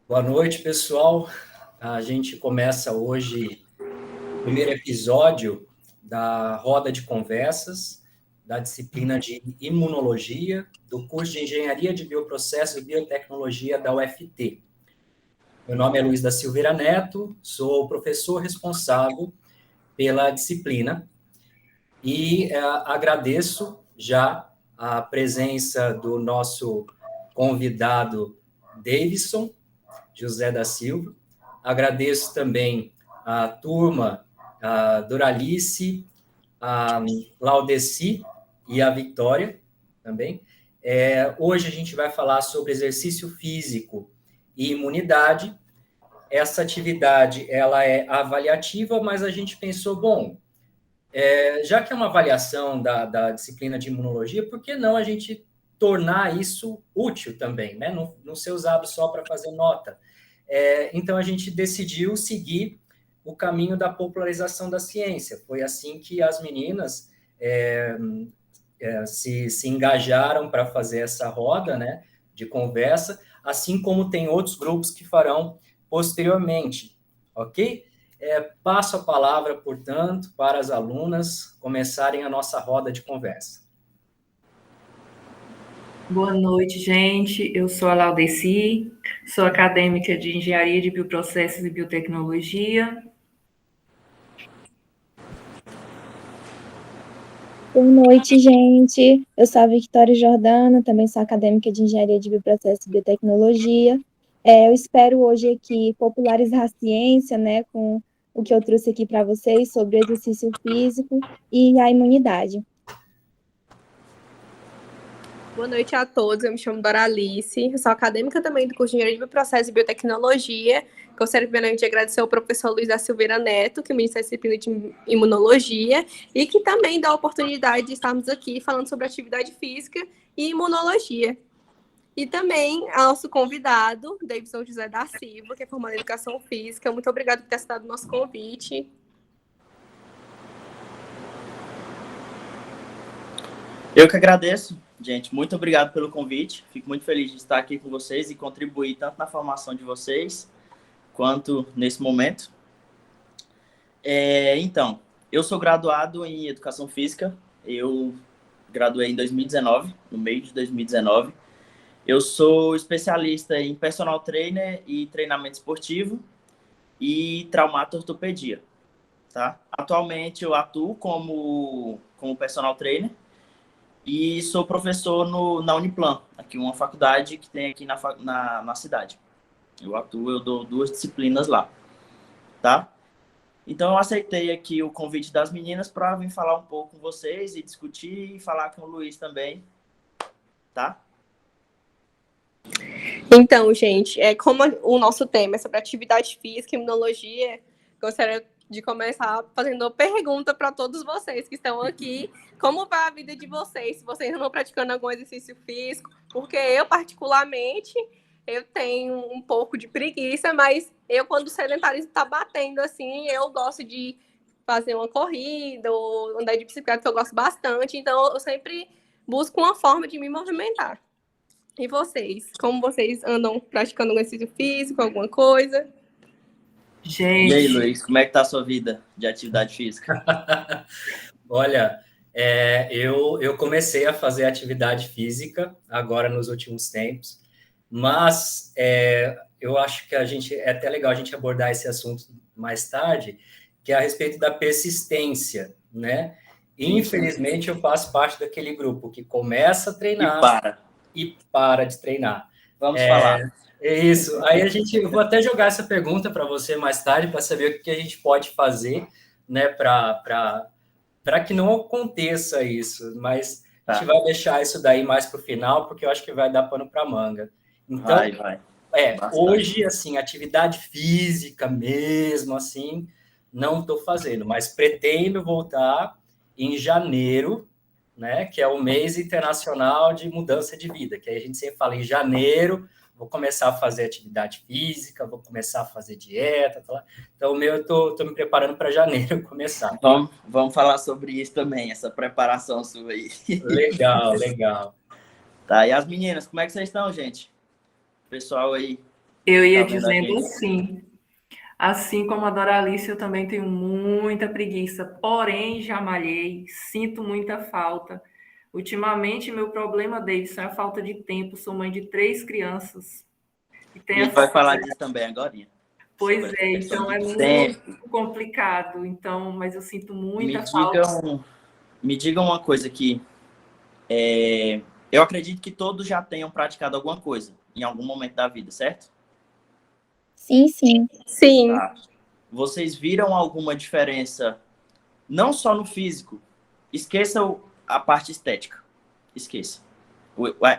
Boa noite, pessoal. A gente começa hoje o primeiro episódio da roda de conversas da disciplina de Imunologia do curso de Engenharia de Bioprocessos e Biotecnologia da UFT. Meu nome é Luiz da Silveira Neto, sou o professor responsável pela disciplina e agradeço já a presença do nosso convidado Davidson José da Silva. Agradeço também a turma, a Doralice, a Laudeci e a Vitória também. Hoje a gente vai falar sobre exercício físico e imunidade. Essa atividade ela é avaliativa, mas a gente pensou, bom, já que é uma avaliação da disciplina de imunologia, por que não a gente tornar isso útil também, né? Não ser usado só para fazer nota. Então, a gente decidiu seguir o caminho da popularização da ciência. Foi assim que as meninas se engajaram para fazer essa roda, né, de conversa, assim como tem outros grupos que farão posteriormente, ok? Passo a palavra, portanto, para as alunas começarem a nossa roda de conversa. Boa noite, gente. Eu sou a Laudeci, sou acadêmica de Engenharia de Bioprocessos e Biotecnologia. Boa noite, gente. Eu sou a Victoria Jordana, também sou acadêmica de Engenharia de Bioprocessos e Biotecnologia. Eu espero hoje aqui popularizar a ciência, né, com o que eu trouxe aqui para vocês sobre o exercício físico e a imunidade. Boa noite a todos, eu me chamo Doralice, eu sou acadêmica também do curso de Engenharia de Bioprocessos e Biotecnologia. Gostaria primeiramente de agradecer ao professor Luiz da Silveira Neto, que ministra a disciplina de Imunologia, e que também dá a oportunidade de estarmos aqui falando sobre atividade física e imunologia. E também ao nosso convidado, Davidson José da Silva, que é formado em Educação Física. Muito obrigada por ter aceitado o nosso convite. Eu que agradeço, gente. Muito obrigado pelo convite. Fico muito feliz de estar aqui com vocês e contribuir tanto na formação de vocês quanto nesse momento. Então, eu sou graduado em Educação Física. Eu graduei em 2019, no meio de 2019. Eu sou especialista em personal trainer e treinamento esportivo e traumato-ortopedia, tá? Atualmente eu atuo como personal trainer e sou professor na Uniplan, aqui uma faculdade que tem aqui na cidade. Eu dou 2 disciplinas lá, tá? Então eu aceitei aqui o convite das meninas para vir falar um pouco com vocês e discutir e falar com o Luiz também, tá? Então, gente, como o nosso tema é sobre atividade física e imunologia, gostaria de começar fazendo uma pergunta para todos vocês que estão aqui. Como vai a vida de vocês? Se vocês não estão praticando algum exercício físico? Porque eu, particularmente, eu tenho um pouco de preguiça, mas eu, quando o sedentarismo está batendo, assim, eu gosto de fazer uma corrida ou andar de bicicleta, que eu gosto bastante. Então, eu sempre busco uma forma de me movimentar. E vocês? Como vocês andam praticando um exercício físico, alguma coisa? Gente, E aí, Luiz, como é que tá a sua vida de atividade física? Olha, eu comecei a fazer atividade física agora nos últimos tempos, mas eu acho que é até legal a gente abordar esse assunto mais tarde, que é a respeito da persistência, né? Infelizmente, eu faço parte daquele grupo que começa a treinar e para de treinar. Vamos falar. É isso. Aí eu vou até jogar essa pergunta para você mais tarde para saber o que a gente pode fazer, né, para que não aconteça isso. Mas a gente vai deixar isso daí mais para o final, porque eu acho que vai dar pano para manga. Então, vai. Hoje, assim, atividade física mesmo, assim, não estou fazendo, mas pretendo voltar em janeiro, né, que é o mês internacional de mudança de vida, que aí a gente sempre fala em janeiro, vou começar a fazer atividade física, vou começar a fazer dieta, tá lá. Então o meu eu tô me preparando para janeiro começar. Vamos falar sobre isso também, essa preparação sua aí. Legal. Tá, e as meninas, como é que vocês estão, gente? Pessoal aí. Eu ia Tá vendo a dizendo gente? assim como a Doralice, eu também tenho muita preguiça, porém já malhei, sinto muita falta. Ultimamente, meu problema, Davidson, é a falta de tempo. Sou mãe de 3 crianças e A tenho gente essa. vai falar disso também agora, Pois sobre essa é, questão então de é muito tempo. complicado. Então, mas eu sinto Me muita falta. digam, me digam uma coisa aqui. Eu acredito que todos já tenham praticado alguma coisa em algum momento da vida, certo? Sim, sim. Sim. Tá. Vocês viram alguma diferença, não só no físico? Esqueça a parte estética. Esqueça.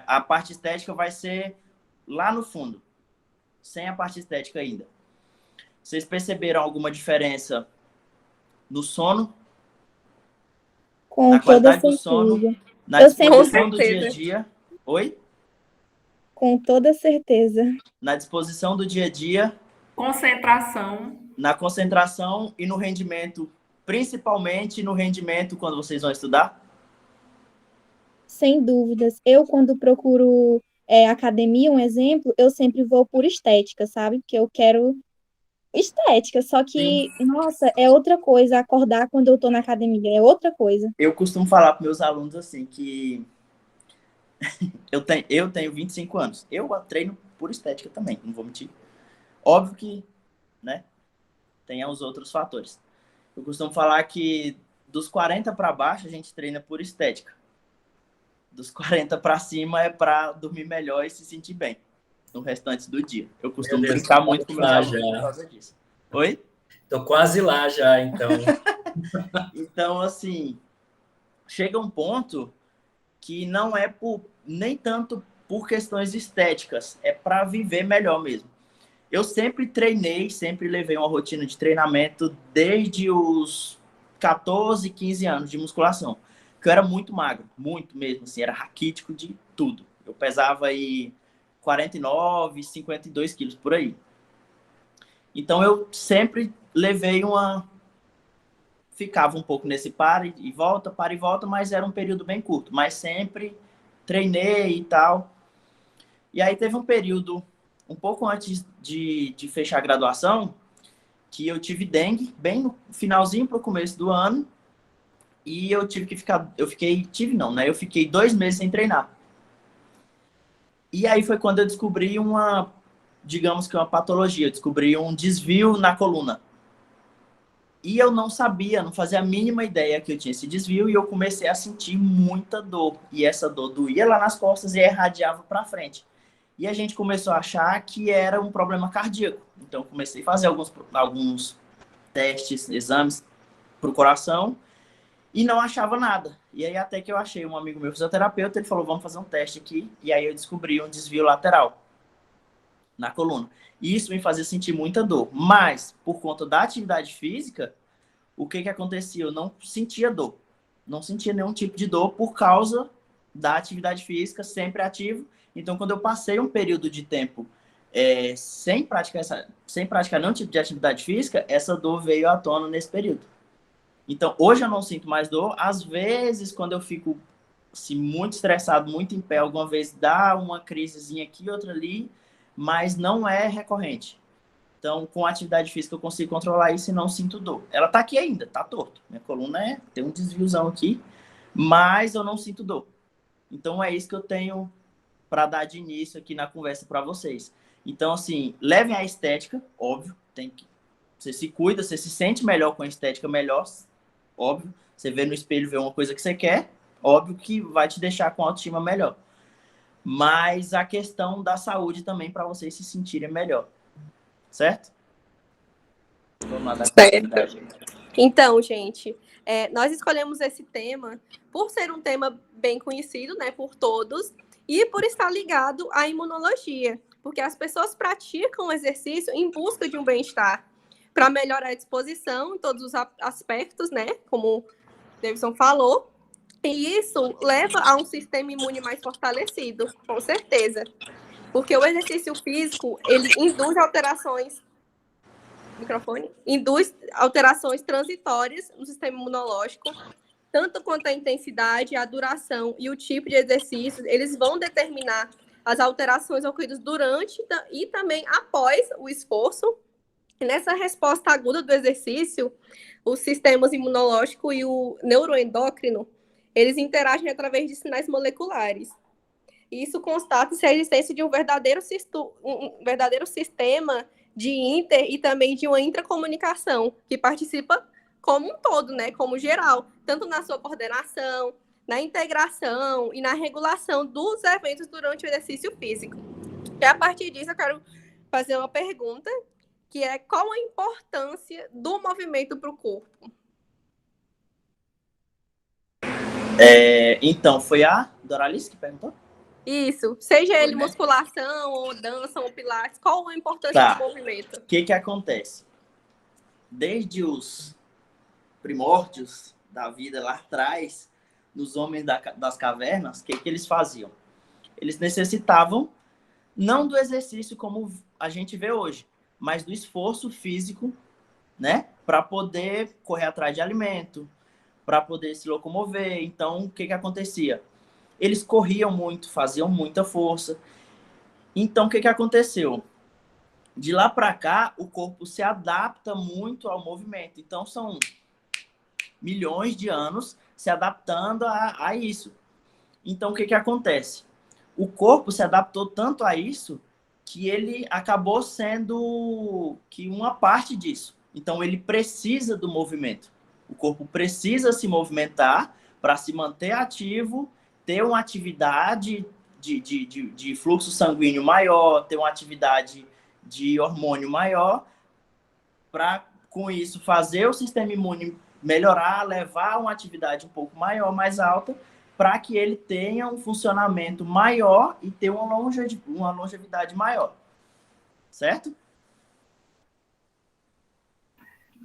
A parte estética vai ser lá no fundo, sem a parte estética ainda. Vocês perceberam alguma diferença no sono, Com na toda qualidade do sono, certeza. na Eu sempre, Com disposição do dia a certeza. dia? Oi? com toda certeza. Na disposição do dia a dia, Concentração. na concentração e no rendimento, principalmente no rendimento quando vocês vão estudar? Sem dúvidas. Eu, quando procuro academia, um exemplo, eu sempre vou por estética, sabe? Porque eu quero estética. Só Sim. que, nossa, é outra coisa acordar quando eu tô na academia, é outra coisa. Eu costumo falar para meus alunos assim que eu tenho 25 anos. Eu treino por estética também, não vou mentir. Óbvio que, né, tem os outros fatores. Eu costumo falar que dos 40 para baixo a gente treina por estética. Dos 40 para cima é para dormir melhor e se sentir bem no restante do dia. Eu Meu costumo Deus, brincar tô muito com meus lá alunos por já. causa disso. Oi? Tô quase lá já, então. Então, assim, chega um ponto que não é nem tanto por questões estéticas, é para viver melhor mesmo. Eu sempre treinei, sempre levei uma rotina de treinamento desde os 14, 15 anos de musculação. Que eu era muito magro, muito mesmo, assim, era raquítico de tudo. Eu pesava aí 49, 52 quilos por aí. Então eu sempre levei ficava um pouco nesse para e volta, mas era um período bem curto. Mas sempre treinei e tal. E aí teve um período, um pouco antes de fechar a graduação, que eu tive dengue, bem no finalzinho para o começo do ano. E eu tive que ficar, eu fiquei 2 meses sem treinar. E aí foi quando eu descobri digamos que uma patologia, eu descobri um desvio na coluna. E eu não sabia, não fazia a mínima ideia que eu tinha esse desvio e eu comecei a sentir muita dor. E essa dor doía lá nas costas e irradiava para frente. E a gente começou a achar que era um problema cardíaco. Então comecei a fazer alguns testes, exames para o coração e não achava nada. E aí até que eu achei um amigo meu fisioterapeuta, ele falou, vamos fazer um teste aqui. E aí eu descobri um desvio lateral na coluna. E isso me fazia sentir muita dor. Mas, por conta da atividade física, o que acontecia? Eu não sentia dor. Não sentia nenhum tipo de dor por causa da atividade física, sempre ativo. Então, quando eu passei um período de tempo sem praticar nenhum tipo de atividade física, essa dor veio à tona nesse período. Então, hoje eu não sinto mais dor. Às vezes, quando eu fico assim, muito estressado, muito em pé, alguma vez dá uma crisezinha aqui, outra ali, mas não é recorrente. Então, com a atividade física eu consigo controlar isso e não sinto dor. Ela tá aqui ainda, tá torto. Minha coluna tem um desviozão aqui, mas eu não sinto dor. Então, é isso que eu tenho para dar de início aqui na conversa para vocês. Então, assim, levem a estética, óbvio, você se cuida, você se sente melhor com a estética, melhor, óbvio. Você vê no espelho, vê uma coisa que você quer, óbvio que vai te deixar com autoestima melhor. Mas a questão da saúde também para vocês se sentirem melhor. Certo? Vamos lá dar continuidade. Então, gente, nós escolhemos esse tema por ser um tema bem conhecido, né, por todos, e por estar ligado à imunologia, porque as pessoas praticam o exercício em busca de um bem-estar, para melhorar a disposição em todos os aspectos, né, como o Davidson falou, e isso leva a um sistema imune mais fortalecido, com certeza. Porque o exercício físico, ele induz alterações transitórias no sistema imunológico, tanto quanto a intensidade, a duração e o tipo de exercício, eles vão determinar as alterações ocorridas durante e também após o esforço. E nessa resposta aguda do exercício, os sistemas imunológico e o neuroendócrino, eles interagem através de sinais moleculares. Isso constata-se a existência de um verdadeiro sistema de e também de uma intracomunicação, que participa como um todo, né, como geral, tanto na sua coordenação, na integração e na regulação dos eventos durante o exercício físico. E a partir disso, eu quero fazer uma pergunta, que é: qual a importância do movimento para o corpo? Então, foi a Doralice que perguntou? Isso, seja Foi, ele né? musculação, ou dança, ou pilates, qual a importância do movimento? O que acontece? Desde os primórdios da vida lá atrás, nos homens das cavernas, o que eles faziam? Eles necessitavam não do exercício como a gente vê hoje, mas do esforço físico, né? Para poder correr atrás de alimento, para poder se locomover. Então, o que acontecia? Eles corriam muito, faziam muita força. Então, o que aconteceu? De lá para cá, o corpo se adapta muito ao movimento. Então, são milhões de anos se adaptando a isso. Então, o que acontece? O corpo se adaptou tanto a isso que ele acabou sendo que uma parte disso. Então, ele precisa do movimento. O corpo precisa se movimentar para se manter ativo, ter uma atividade de fluxo sanguíneo maior, ter uma atividade de hormônio maior, para, com isso, fazer o sistema imune melhorar, levar uma atividade um pouco maior, mais alta, para que ele tenha um funcionamento maior e ter uma longevidade maior. Certo?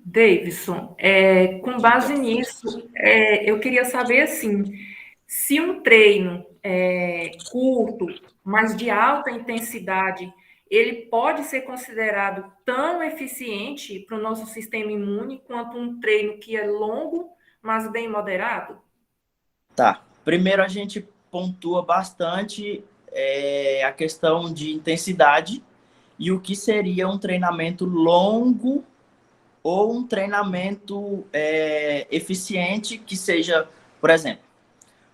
Davidson, com base nisso, eu queria saber, assim, se um treino curto, mas de alta intensidade, ele pode ser considerado tão eficiente para o nosso sistema imune quanto um treino que é longo, mas bem moderado? Tá. Primeiro, a gente pontua bastante a questão de intensidade e o que seria um treinamento longo ou um treinamento eficiente, que seja, por exemplo,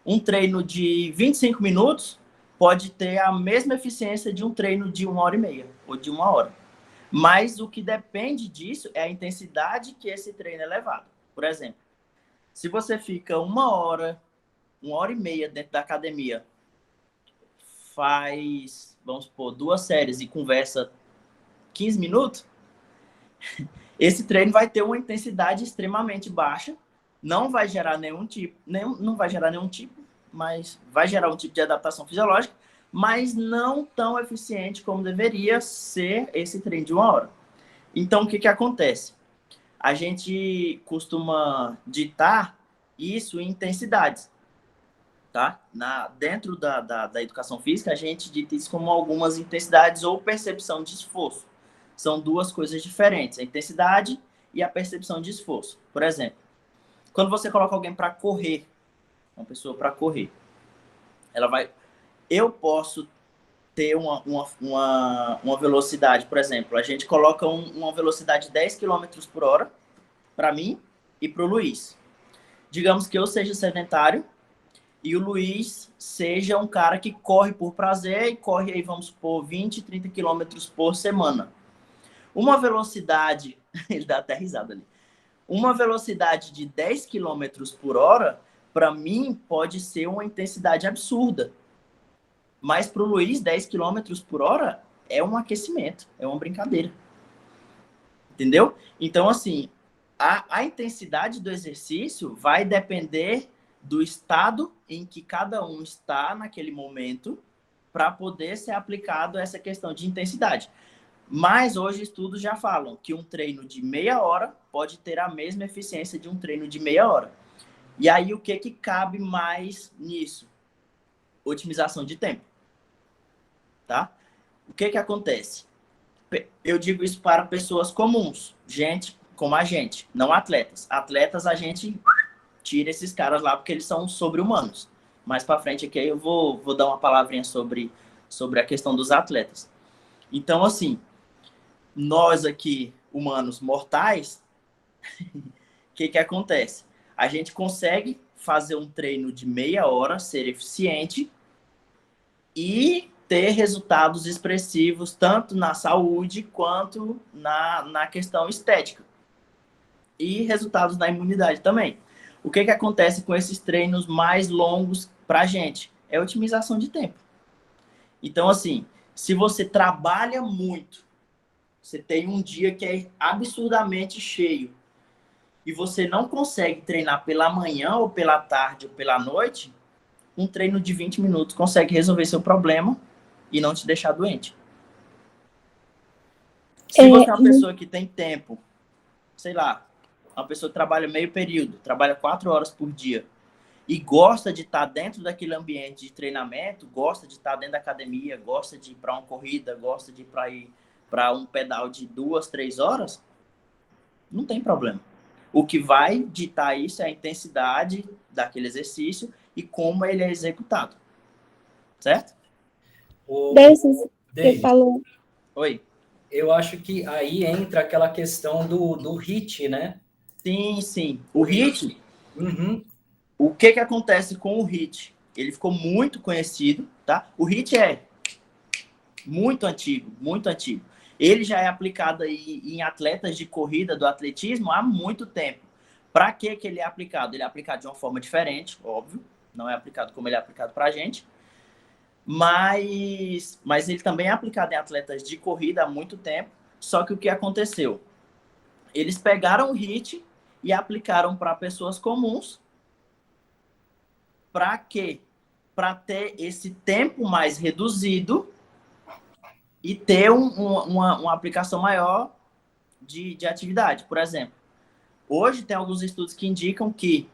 um treino de 25 minutos pode ter a mesma eficiência de um treino de 1h30 ou de 1 hora. Mas o que depende disso é a intensidade que esse treino é levado. Por exemplo, se você fica 1 hora, 1h30 dentro da academia, faz, vamos supor, 2 séries e conversa 15 minutos, esse treino vai ter uma intensidade extremamente baixa, não vai gerar nenhum tipo, mas vai gerar um tipo de adaptação fisiológica, mas não tão eficiente como deveria ser esse treino de 1 hora. Então, o que acontece? A gente costuma ditar isso em intensidades, tá? Dentro da educação física, a gente dita isso como algumas intensidades ou percepção de esforço. São duas coisas diferentes, a intensidade e a percepção de esforço. Por exemplo, quando você coloca alguém para correr, uma pessoa para correr, eu posso ter uma velocidade, por exemplo, a gente coloca uma velocidade de 10 km por hora para mim e para o Luiz. Digamos que eu seja sedentário e o Luiz seja um cara que corre por prazer e corre aí, vamos supor, 20, 30 km por semana. Uma velocidade, ele dá até risada ali, uma velocidade de 10 km por hora, para mim, pode ser uma intensidade absurda. Mas para o Luiz, 10 km por hora é um aquecimento, é uma brincadeira. Entendeu? Então, assim, a intensidade do exercício vai depender do estado em que cada um está naquele momento para poder ser aplicado essa questão de intensidade. Mas hoje estudos já falam que um treino de meia hora pode ter a mesma eficiência de um treino de meia hora. E aí o que cabe mais nisso? Otimização de tempo. Tá? O que acontece? Eu digo isso para pessoas comuns, gente como a gente, não atletas. Atletas a gente tira esses caras lá porque eles são sobre-humanos. Mais para frente aqui eu vou dar uma palavrinha sobre sobre a questão dos atletas. Então, assim, nós aqui, humanos mortais, o que acontece? A gente consegue fazer um treino de meia hora, ser eficiente e ter resultados expressivos tanto na saúde quanto na questão estética. E resultados na imunidade também. O que acontece com esses treinos mais longos para a gente? É otimização de tempo. Então, assim, se você trabalha muito, você tem um dia que é absurdamente cheio, e você não consegue treinar pela manhã, ou pela tarde, ou pela noite, um treino de 20 minutos consegue resolver seu problema e não te deixar doente. Se você é uma pessoa que tem tempo, sei lá, uma pessoa que trabalha meio período, trabalha 4 horas por dia, e gosta de estar dentro daquele ambiente de treinamento, gosta de estar dentro da academia, gosta de ir para uma corrida, gosta de ir para um pedal de 2, 3 horas, não tem problema. O que vai ditar isso é a intensidade daquele exercício e como ele é executado. Certo? Você falou. Oi. Eu acho que aí entra aquela questão do HIIT, né? Sim, sim. O HIIT, o que acontece com o HIIT? Ele ficou muito conhecido, tá? O HIIT é muito antigo, muito antigo. Ele já é aplicado aí em atletas de corrida do atletismo há muito tempo. Para que ele é aplicado? Ele é aplicado de uma forma diferente, óbvio. Não é aplicado como ele é aplicado para a gente. Mas ele também é aplicado em atletas de corrida há muito tempo. Só que o que aconteceu? Eles pegaram o HIIT e aplicaram para pessoas comuns. Para quê? Para ter esse tempo mais reduzido e ter uma aplicação maior de atividade. Por exemplo, hoje tem alguns estudos que indicam que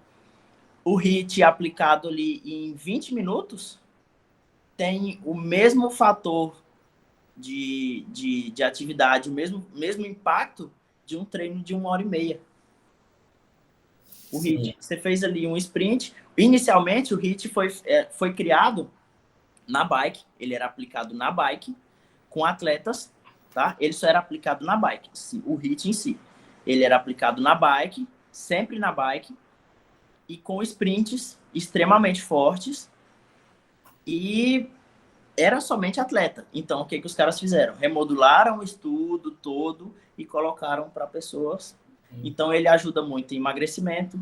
o HIIT aplicado ali em 20 minutos tem o mesmo fator de atividade, o mesmo impacto de um treino de 1h30. O HIIT, você fez ali um sprint. Inicialmente, o HIIT foi criado na bike, ele era aplicado na bike, com atletas, tá? Ele só era aplicado na bike, o HIIT em si. Ele era aplicado na bike, sempre na bike, e com sprints extremamente fortes, e era somente atleta. Então, o que os caras fizeram? Remodularam o estudo todo e colocaram para pessoas. Então, ele ajuda muito em emagrecimento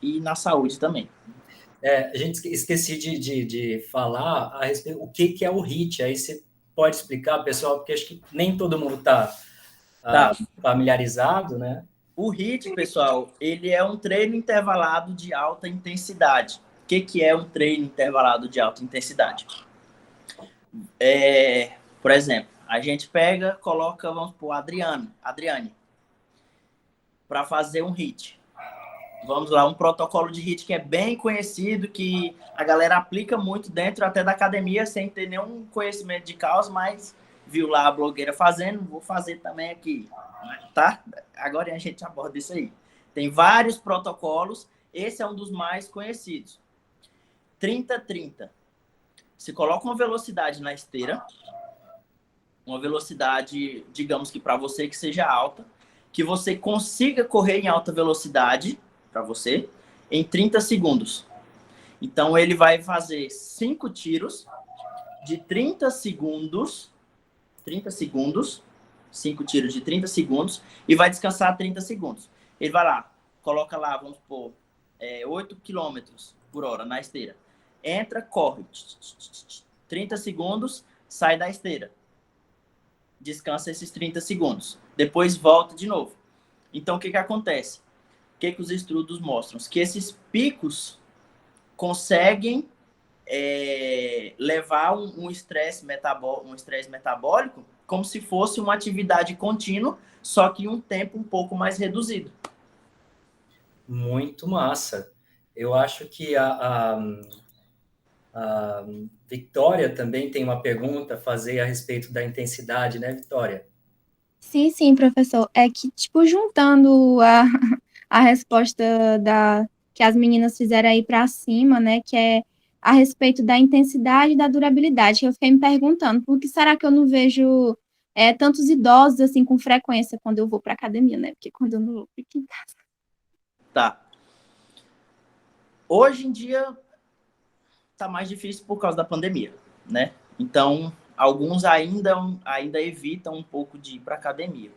e na saúde também. A gente esqueci de falar a respeito o que é o HIIT. Aí você pode explicar, pessoal, porque acho que nem todo mundo está familiarizado, né? O HIIT, pessoal, ele é um treino intervalado de alta intensidade. O que é um treino intervalado de alta intensidade? Por exemplo, a gente coloca, vamos pôr, Adriane, para fazer um HIIT. Vamos lá, um protocolo de HIIT que é bem conhecido, que a galera aplica muito dentro até da academia, sem ter nenhum conhecimento de causa, mas viu lá a blogueira fazendo, vou fazer também aqui, tá? Agora a gente aborda isso aí. Tem vários protocolos, esse é um dos mais conhecidos. 30-30. Você coloca uma velocidade na esteira, uma velocidade, digamos que para você que seja alta, que você consiga correr em alta velocidade, para você, em 30 segundos. Então, ele vai fazer 5 tiros de 30 segundos, 5 tiros de 30 segundos, e vai descansar 30 segundos. Ele vai lá, coloca lá, vamos supor, 8 km por hora na esteira. Entra, corre, 30 segundos, sai da esteira. Descansa esses 30 segundos. Depois volta de novo. Então, o que acontece? O que os estudos mostram? Que esses picos conseguem levar um estresse metabólico como se fosse uma atividade contínua, só que em um tempo um pouco mais reduzido. Muito massa. Eu acho que a Vitória também tem uma pergunta a fazer a respeito da intensidade, né, Vitória? Sim, professor. É que, tipo, juntando a resposta que as meninas fizeram aí para cima, né, que é a respeito da intensidade e da durabilidade, que eu fiquei me perguntando, por que será que eu não vejo tantos idosos assim com frequência quando eu vou para academia, né? Porque quando eu não vou, fico em casa. Tá. Hoje em dia tá mais difícil por causa da pandemia, né? Então, alguns ainda evitam um pouco de ir para academia.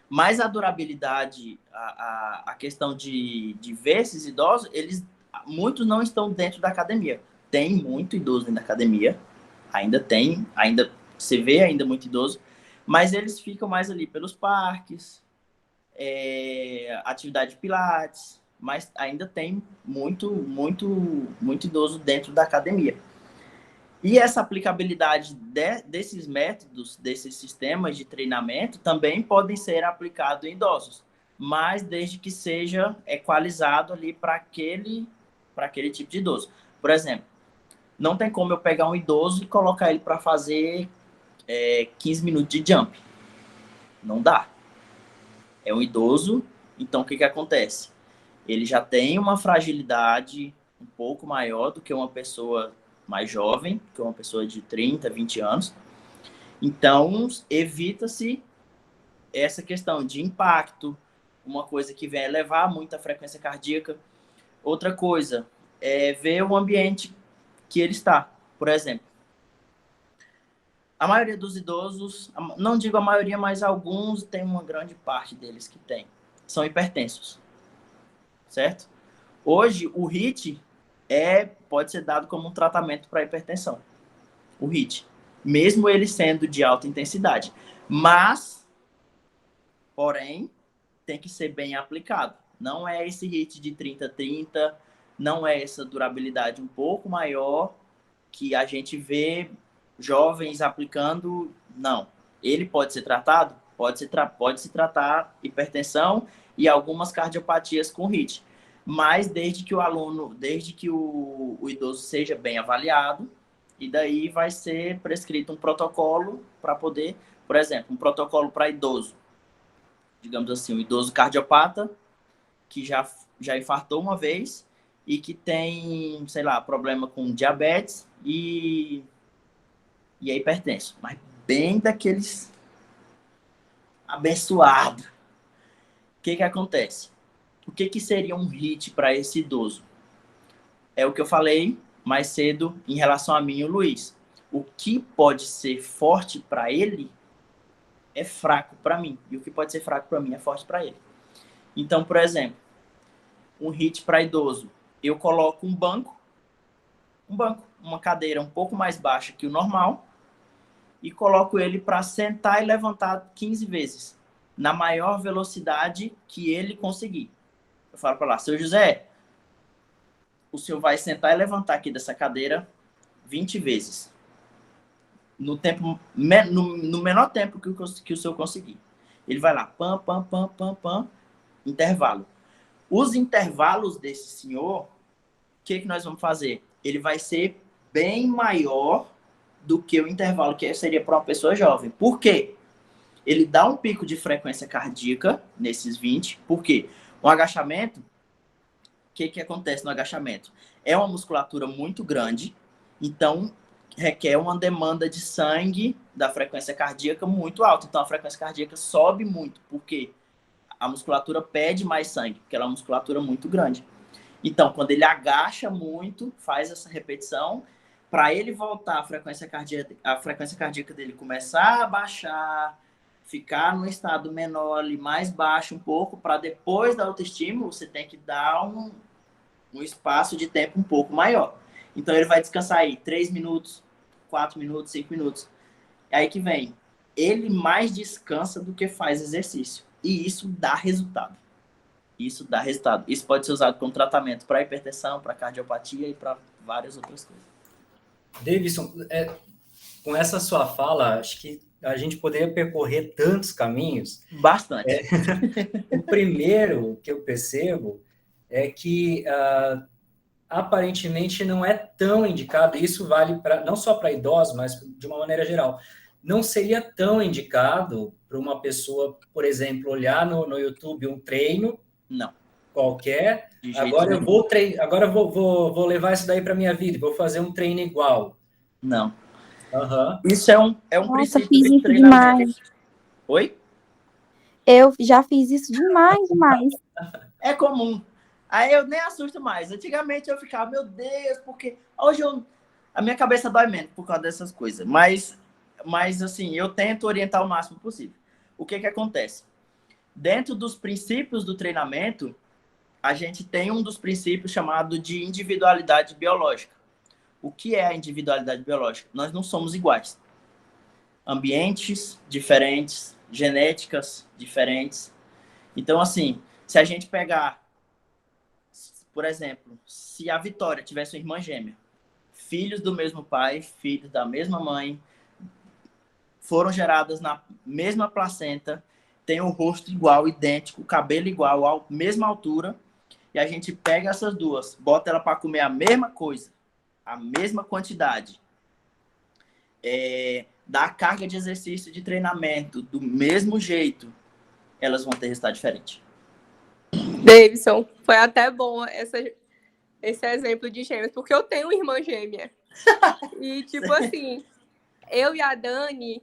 Mas a durabilidade, a questão de ver esses idosos, muitos não estão dentro da academia. Tem muito idoso dentro da academia, ainda se vê ainda muito idoso, mas eles ficam mais ali pelos parques, atividade de pilates, mas ainda tem muito idoso dentro da academia. E essa aplicabilidade desses métodos, desses sistemas de treinamento, também podem ser aplicados em idosos, mas desde que seja equalizado ali para aquele tipo de idoso. Por exemplo, não tem como eu pegar um idoso e colocar ele para fazer 15 minutos de jump. Não dá. É um idoso, então o que acontece? Ele já tem uma fragilidade um pouco maior do que uma pessoa mais jovem, que uma pessoa de 30, 20 anos. Então, evita-se essa questão de impacto, uma coisa que vem elevar muito a frequência cardíaca. Outra coisa é ver o ambiente que ele está. Por exemplo, a maioria dos idosos, não digo a maioria, mas alguns, tem uma grande parte deles que tem, são hipertensos, certo? Hoje, o HIIT pode ser dado como um tratamento para hipertensão, o HIIT, mesmo ele sendo de alta intensidade. Mas, porém, tem que ser bem aplicado. Não é esse HIIT de 30-30, não é essa durabilidade um pouco maior que a gente vê jovens aplicando, não. Ele pode ser tratado? Pode se tratar hipertensão e algumas cardiopatias com HIIT. Mas desde que o idoso seja bem avaliado, e daí vai ser prescrito um protocolo para poder, por exemplo, um protocolo para idoso. Digamos assim, um idoso cardiopata que já infartou uma vez e que tem, sei lá, problema com diabetes e é hipertenso. Mas bem daqueles abençoados. O que acontece? O que seria um HIIT para esse idoso? É o que eu falei mais cedo em relação a mim e o Luiz. O que pode ser forte para ele é fraco para mim. E o que pode ser fraco para mim é forte para ele. Então, por exemplo, um HIIT para idoso. Eu coloco um banco, uma cadeira um pouco mais baixa que o normal, e coloco ele para sentar e levantar 15 vezes, na maior velocidade que ele conseguir. Eu falo para lá, seu José, o senhor vai sentar e levantar aqui dessa cadeira 20 vezes. No menor tempo que o senhor conseguir. Ele vai lá, pam, pam, pam, pam, pam, intervalo. Os intervalos desse senhor, o que nós vamos fazer? Ele vai ser bem maior do que o intervalo que seria para uma pessoa jovem. Por quê? Ele dá um pico de frequência cardíaca nesses 20. Por quê? O agachamento, o que acontece no agachamento? É uma musculatura muito grande, então requer uma demanda de sangue da frequência cardíaca muito alta. Então a frequência cardíaca sobe muito. Por quê? A musculatura pede mais sangue, porque ela é uma musculatura muito grande. Então, quando ele agacha muito, faz essa repetição, para ele voltar a frequência cardíaca dele começar a baixar, ficar num estado menor ali, mais baixo um pouco, para depois da autoestímulo, você tem que dar um espaço de tempo um pouco maior. Então, ele vai descansar aí 3 minutos, 4 minutos, 5 minutos. É aí que vem. Ele mais descansa do que faz exercício. E isso dá resultado. Isso pode ser usado como tratamento para hipertensão, para cardiopatia e para várias outras coisas. Davidson, com essa sua fala, acho que a gente poderia percorrer tantos caminhos. Bastante. O primeiro que eu percebo é que aparentemente não é tão indicado, e isso vale não só para idosos, mas de uma maneira geral. Não seria tão indicado para uma pessoa, por exemplo, olhar no YouTube um treino, não, qualquer, De jeito agora eu nenhum. vou treinar, agora eu vou levar isso daí para minha vida, vou fazer um treino igual. Não. Aham. Isso é um Nossa, princípio fiz de isso treinamento. demais. Oi? Eu já fiz isso demais. É comum. Aí eu nem assusto mais. Antigamente eu ficava, meu Deus, porque hoje a minha cabeça dói menos por causa dessas coisas. Mas assim, eu tento orientar o máximo possível. O que acontece? Dentro dos princípios do treinamento, a gente tem um dos princípios chamado de individualidade biológica. O que é a individualidade biológica? Nós não somos iguais. Ambientes diferentes, genéticas diferentes. Então, assim, se a gente pegar, por exemplo, se a Vitória tivesse uma irmã gêmea, filhos do mesmo pai, filhos da mesma mãe, foram geradas na mesma placenta, tem o rosto igual, idêntico, o cabelo igual, a mesma altura, e a gente pega essas duas, bota ela para comer a mesma coisa, a mesma quantidade, dá a carga de exercício de treinamento do mesmo jeito, elas vão ter resultado diferente. Davidson, foi até bom esse exemplo de gêmeos, porque eu tenho uma irmã gêmea. E, tipo assim, eu e a Dani,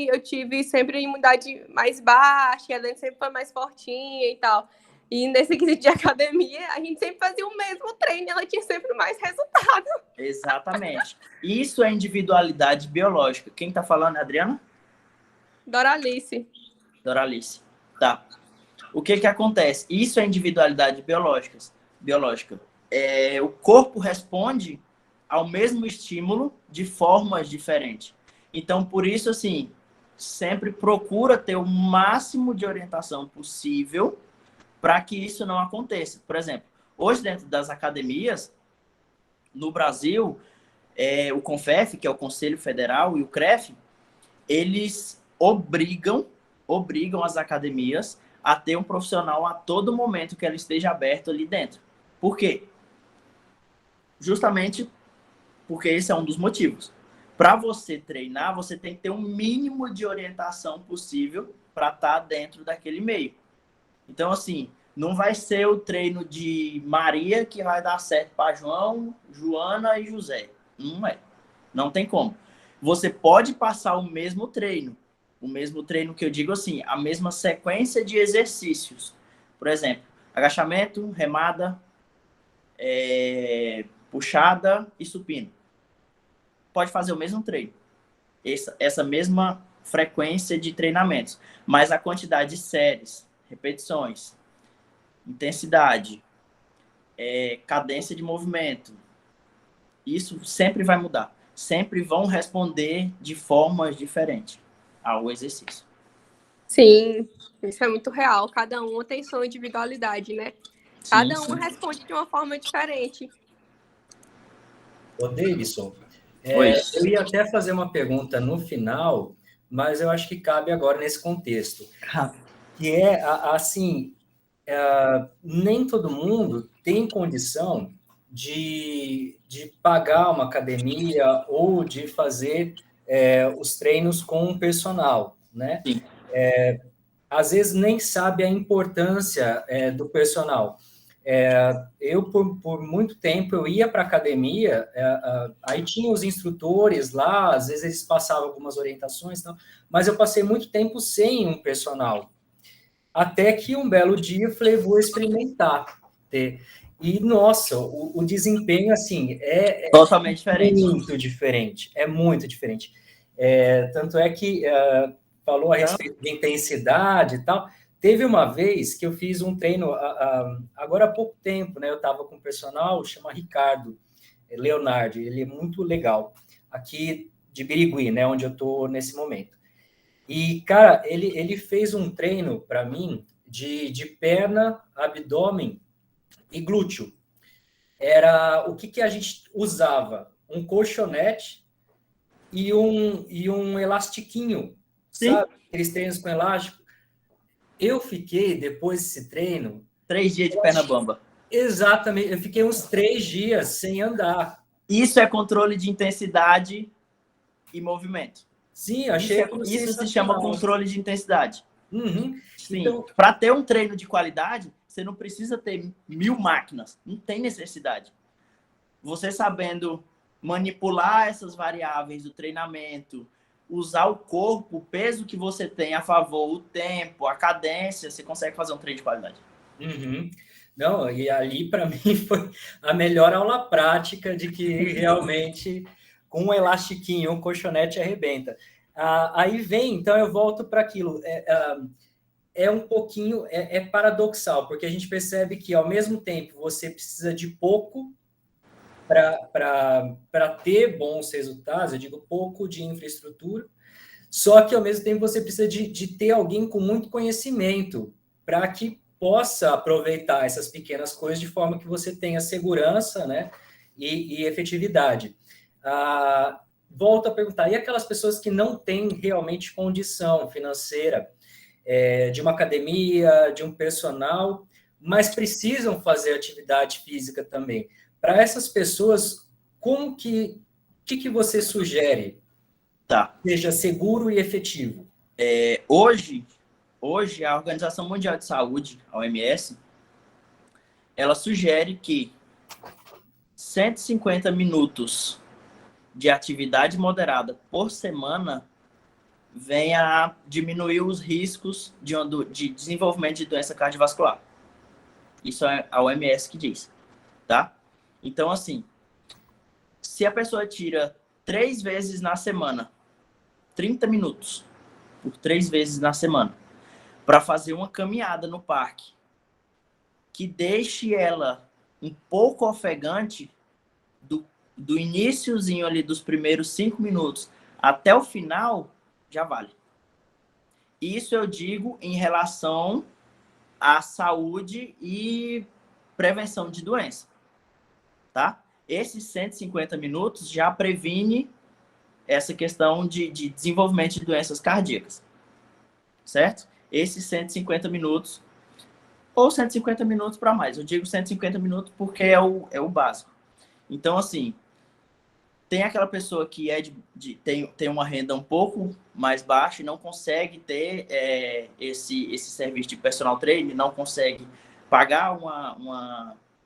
eu tive sempre imunidade mais baixa, a Dani sempre foi mais fortinha e tal. E nesse quesito de academia, a gente sempre fazia o mesmo treino e ela tinha sempre mais resultado. Exatamente. Isso é individualidade biológica. Quem tá falando é a Adriana? Doralice. Doralice. Tá. O que acontece? Isso é individualidade biológica. O corpo responde ao mesmo estímulo de formas diferentes. Então, por isso, assim, sempre procura ter o máximo de orientação possível para que isso não aconteça. Por exemplo, hoje dentro das academias, no Brasil, o CONFEF, que é o Conselho Federal, e o CREF, eles obrigam as academias a ter um profissional a todo momento que ela esteja aberto ali dentro. Por quê? Justamente porque esse é um dos motivos. Para você treinar, você tem que ter um mínimo de orientação possível para estar dentro daquele meio. Então, assim, não vai ser o treino de Maria que vai dar certo para João, Joana e José. Não é. Não tem como. Você pode passar o mesmo treino que eu digo assim, a mesma sequência de exercícios. Por exemplo, agachamento, remada, puxada e supino. Pode fazer o mesmo treino. Essa mesma frequência de treinamentos. Mas a quantidade de séries, repetições, intensidade, cadência de movimento, isso sempre vai mudar. Sempre vão responder de formas diferentes ao exercício. Sim, isso é muito real. Cada um tem sua individualidade, né? Cada um responde de uma forma diferente. Ô, Davidson, eu ia até fazer uma pergunta no final, mas eu acho que cabe agora nesse contexto. Que é, assim, nem todo mundo tem condição de pagar uma academia ou de fazer os treinos com um personal, né? Sim. Às vezes nem sabe a importância do personal. Eu, por muito tempo, eu ia para a academia, aí tinha os instrutores lá, às vezes eles passavam algumas orientações, mas eu passei muito tempo sem um personal. Até que um belo dia eu falei, vou experimentar ter. E, nossa, o desempenho, assim, totalmente diferente. É muito diferente. Tanto é que falou a respeito de intensidade e tal. Teve uma vez que eu fiz um treino, agora há pouco tempo, né? Eu estava com um personal, chama Ricardo Leonardo, ele é muito legal, aqui de Birigui, né? Onde eu estou nesse momento. E, cara, ele fez um treino para mim de perna, abdômen e glúteo. Era o que a gente usava? Um colchonete e um elastiquinho, Sim. Sabe? Aqueles treinos com elástico. Eu fiquei, depois desse treino... 3 dias de perna bamba. Exatamente. Eu fiquei uns 3 dias sem andar. Isso é controle de intensidade e movimento. Sim, achei isso se chama controle de intensidade. Uhum. Sim, Então, para ter um treino de qualidade, você não precisa ter 1000 máquinas, não tem necessidade. Você sabendo manipular essas variáveis do treinamento, usar o corpo, o peso que você tem a favor, o tempo, a cadência, você consegue fazer um treino de qualidade. uhum. Não, e ali para mim foi a melhor aula prática de que realmente com um elastiquinho, um colchonete arrebenta. Aí vem, então eu volto para aquilo. É um pouquinho, é paradoxal, porque a gente percebe que ao mesmo tempo você precisa de pouco para ter bons resultados, eu digo pouco de infraestrutura, só que ao mesmo tempo você precisa de ter alguém com muito conhecimento para que possa aproveitar essas pequenas coisas de forma que você tenha segurança, né, e efetividade. Volto a perguntar, e aquelas pessoas que não têm realmente condição financeira de uma academia, de um personal, mas precisam fazer atividade física também? Para essas pessoas, como que você sugere Tá. seja seguro e efetivo? Hoje, a Organização Mundial de Saúde, a OMS, ela sugere que 150 minutos de atividade moderada por semana venha a diminuir os riscos de desenvolvimento de doença cardiovascular. Isso é a OMS que diz, tá? Então, assim, se a pessoa tira 3 vezes na semana, 30 minutos, por 3 vezes na semana, para fazer uma caminhada no parque, que deixe ela um pouco ofegante do iniciozinho ali dos primeiros 5 minutos até o final, já vale. Isso eu digo em relação à saúde e prevenção de doença, tá? Esses 150 minutos já previne essa questão de desenvolvimento de doenças cardíacas, certo? Esses 150 minutos, ou 150 minutos para mais. Eu digo 150 minutos porque é o básico. Então, assim, tem aquela pessoa que tem uma renda um pouco mais baixa e não consegue ter esse serviço de personal trainer, não consegue pagar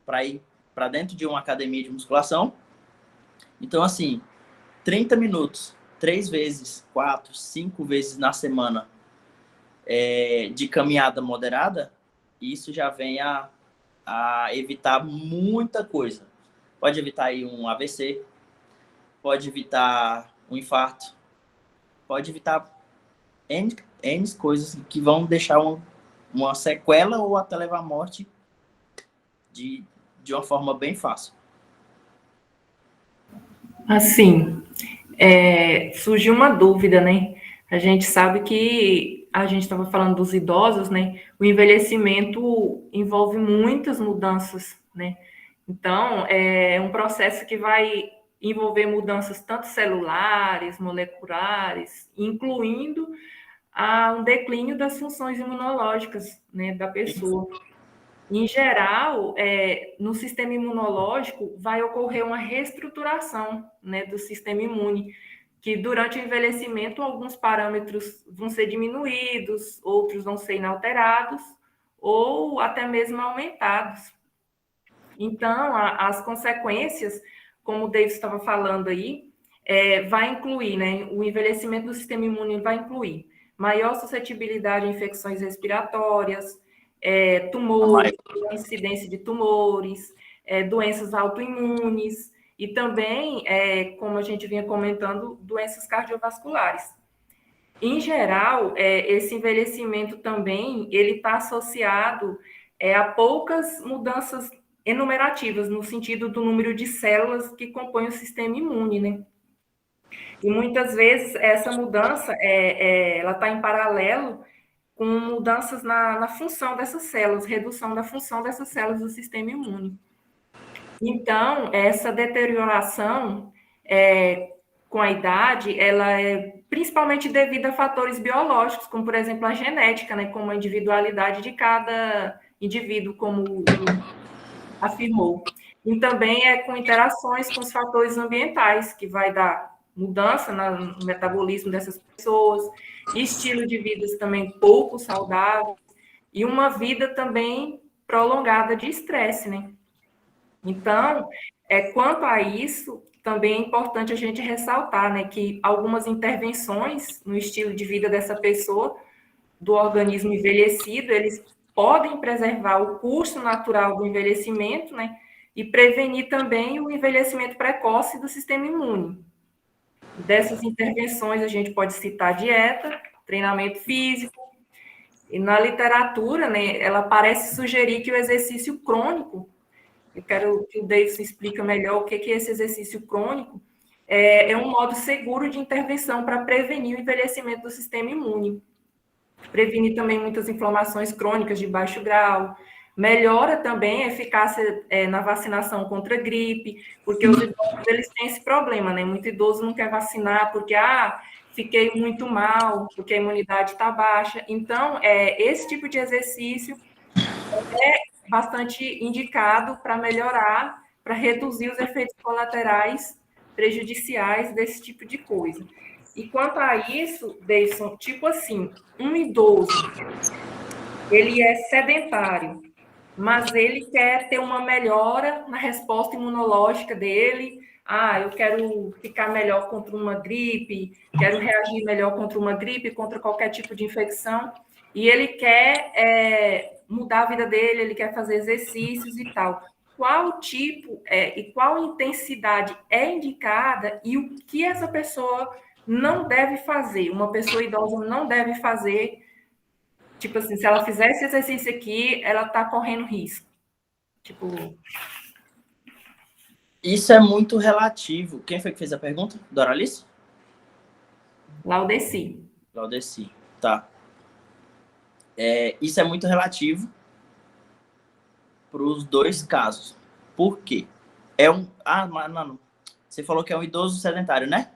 para ir para dentro de uma academia de musculação. Então, assim, 30 minutos, 3 vezes, 4, 5 vezes na semana de caminhada moderada, isso já vem a evitar muita coisa. Pode evitar aí um AVC, pode evitar um infarto, pode evitar N coisas que vão deixar uma sequela ou até levar à morte de uma forma bem fácil. Assim, surgiu uma dúvida, né? A gente sabe que a gente estava falando dos idosos, né? O envelhecimento envolve muitas mudanças, né? Então, é um processo que vai envolver mudanças tanto celulares, moleculares, incluindo um declínio das funções imunológicas, né, da pessoa. Em geral, no sistema imunológico, vai ocorrer uma reestruturação, né, do sistema imune, que durante o envelhecimento, alguns parâmetros vão ser diminuídos, outros vão ser inalterados, ou até mesmo aumentados. Então, as consequências, como o David estava falando aí, vai incluir, né, o envelhecimento do sistema imune vai incluir maior suscetibilidade a infecções respiratórias, tumores, incidência de tumores, doenças autoimunes e também, como a gente vinha comentando, doenças cardiovasculares. Em geral, esse envelhecimento também ele está associado a poucas mudanças enumerativas, no sentido do número de células que compõem o sistema imune, né? E muitas vezes essa mudança ela está em paralelo com mudanças na função dessas células, redução da função dessas células do sistema imune. Então, essa deterioração com a idade, ela é principalmente devido a fatores biológicos, como, por exemplo, a genética, né, como a individualidade de cada indivíduo, como afirmou. E também com interações com os fatores ambientais, que vai dar mudança no metabolismo dessas pessoas, estilo de vida também pouco saudável e uma vida também prolongada de estresse, né? Então, quanto a isso, também é importante a gente ressaltar, né, que algumas intervenções no estilo de vida dessa pessoa, do organismo envelhecido, eles podem preservar o curso natural do envelhecimento, né, e prevenir também o envelhecimento precoce do sistema imune. Dessas intervenções, a gente pode citar dieta, treinamento físico, e na literatura, né, ela parece sugerir que o exercício crônico, eu quero que o Davidson explique melhor o que é esse exercício crônico, é um modo seguro de intervenção para prevenir o envelhecimento do sistema imune. Prevenir também muitas inflamações crônicas de baixo grau, melhora também a eficácia na vacinação contra a gripe, porque os idosos eles têm esse problema, né? Muito idoso não quer vacinar porque, fiquei muito mal, porque a imunidade está baixa. Então, esse tipo de exercício é bastante indicado para melhorar, para reduzir os efeitos colaterais prejudiciais desse tipo de coisa. E quanto a isso, Deison, tipo assim, um idoso, ele é sedentário, mas ele quer ter uma melhora na resposta imunológica dele. Eu quero ficar melhor contra uma gripe, quero reagir melhor contra uma gripe, contra qualquer tipo de infecção. E ele quer mudar a vida dele, ele quer fazer exercícios e tal. Qual tipo e qual intensidade é indicada e o que essa pessoa não deve fazer? Uma pessoa idosa não deve fazer. Tipo assim, se ela fizer esse exercício aqui, ela está correndo risco. Tipo... Isso é muito relativo. Quem foi que fez a pergunta? Doralice? Laudeci. Laudeci, tá. Isso é muito relativo para os dois casos. Por quê? Não. Você falou que é um idoso sedentário, né?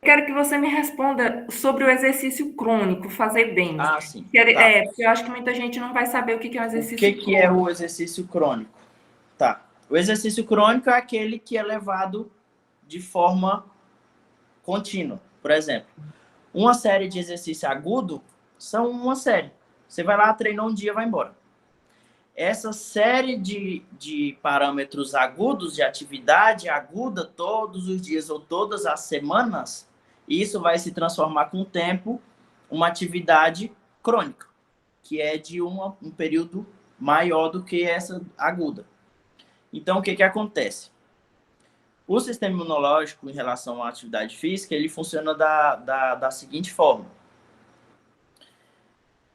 Quero que você me responda sobre o exercício crônico, fazer bem. Sim. Porque eu acho que muita gente não vai saber o que é um exercício crônico. O que é o exercício crônico? Tá. O exercício crônico é aquele que é levado de forma contínua. Por exemplo, uma série de exercício agudo são uma série. Você vai lá, treinou um dia, vai embora. Essa série de parâmetros agudos, de atividade aguda, todos os dias ou todas as semanas, isso vai se transformar com o tempo uma atividade crônica, que é de um período maior do que essa aguda. Então, o que acontece? O sistema imunológico, em relação à atividade física, ele funciona da seguinte forma.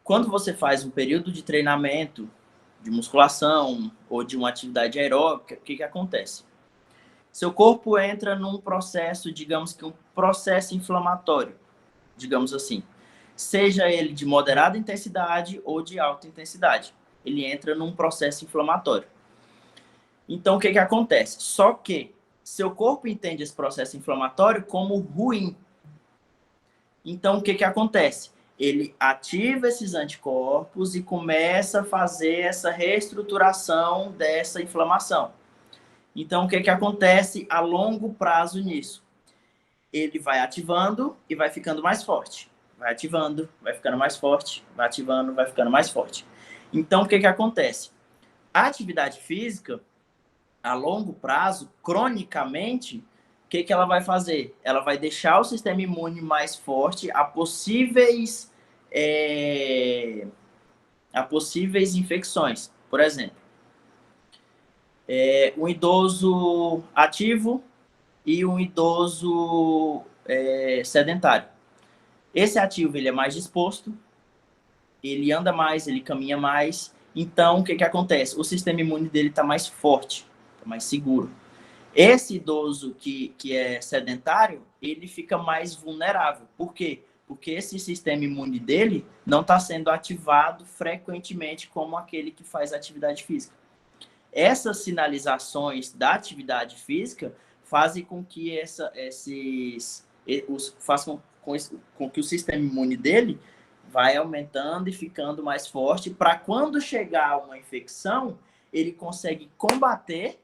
Quando você faz um período de treinamento, de musculação ou de uma atividade aeróbica, o que acontece? Seu corpo entra num processo, digamos que um processo inflamatório, digamos assim. Seja ele de moderada intensidade ou de alta intensidade. Ele entra num processo inflamatório. Então, o que acontece? Só que seu corpo entende esse processo inflamatório como ruim. Então, o que acontece? Ele ativa esses anticorpos e começa a fazer essa reestruturação dessa inflamação. Então, o que acontece a longo prazo nisso? Ele vai ativando e vai ficando mais forte. Vai ativando, vai ficando mais forte. Vai ativando, vai ficando mais forte. Então, o que acontece? A atividade física, a longo prazo, cronicamente, o que ela vai fazer? Ela vai deixar o sistema imune mais forte a possíveis infecções. Por exemplo, um idoso ativo e um idoso sedentário. Esse ativo ele é mais disposto, ele anda mais, ele caminha mais. Então, o que acontece? O sistema imune dele está mais forte, está mais seguro. Esse idoso que é sedentário, ele fica mais vulnerável. Por quê? Porque esse sistema imune dele não está sendo ativado frequentemente como aquele que faz atividade física. Essas sinalizações da atividade física fazem com que façam com que o sistema imune dele vai aumentando e ficando mais forte, para quando chegar uma infecção, ele consegue combater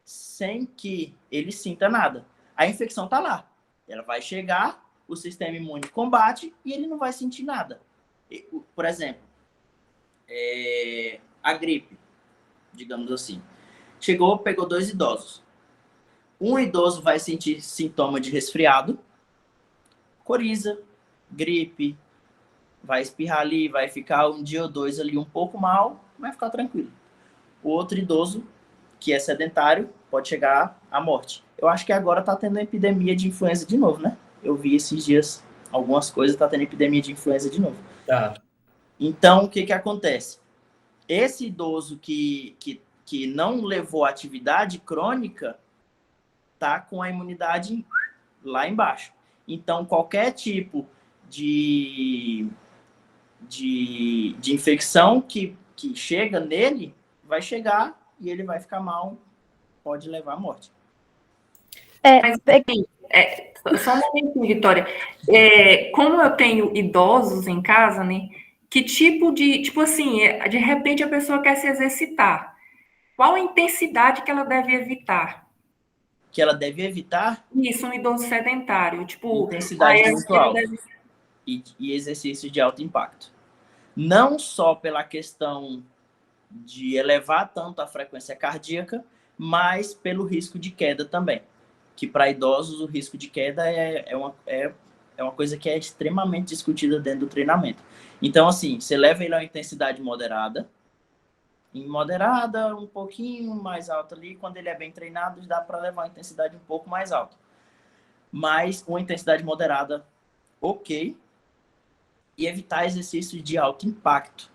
sem que ele sinta nada. a infecção está lá. Ela vai chegar, o sistema imune combate e ele não vai sentir nada. Por exemplo, a gripe, digamos assim. Chegou, pegou 2 idosos. Um idoso vai sentir sintoma de resfriado, coriza, gripe, vai espirrar ali, vai ficar um dia ou 2 ali um pouco mal, vai ficar tranquilo. O outro idoso, que é sedentário, pode chegar à morte. Eu acho que agora está tendo epidemia de influenza de novo, né? Eu vi esses dias algumas coisas, está tendo epidemia de influenza de novo. Tá. Então, o que acontece? Esse idoso que não levou atividade crônica tá com a imunidade lá embaixo. Então, qualquer tipo de infecção que chega nele, vai chegar e ele vai ficar mal, pode levar à morte. Mas, assim, só um momentinho, Vitória. Como eu tenho idosos em casa, né? Que tipo de... Tipo assim, de repente a pessoa quer se exercitar. Qual a intensidade que ela deve evitar? Que ela deve evitar? Isso, um idoso sedentário. Tipo, intensidade muito alta. Deve... E exercícios de alto impacto. Não só pela questão de elevar tanto a frequência cardíaca, mas pelo risco de queda também. Que para idosos o risco de queda é uma coisa que é extremamente discutida dentro do treinamento. Então, assim, você leva ele a uma intensidade moderada, um pouquinho mais alta ali, quando ele é bem treinado, dá para levar a intensidade um pouco mais alta. Mas uma intensidade moderada, ok, e evitar exercícios de alto impacto,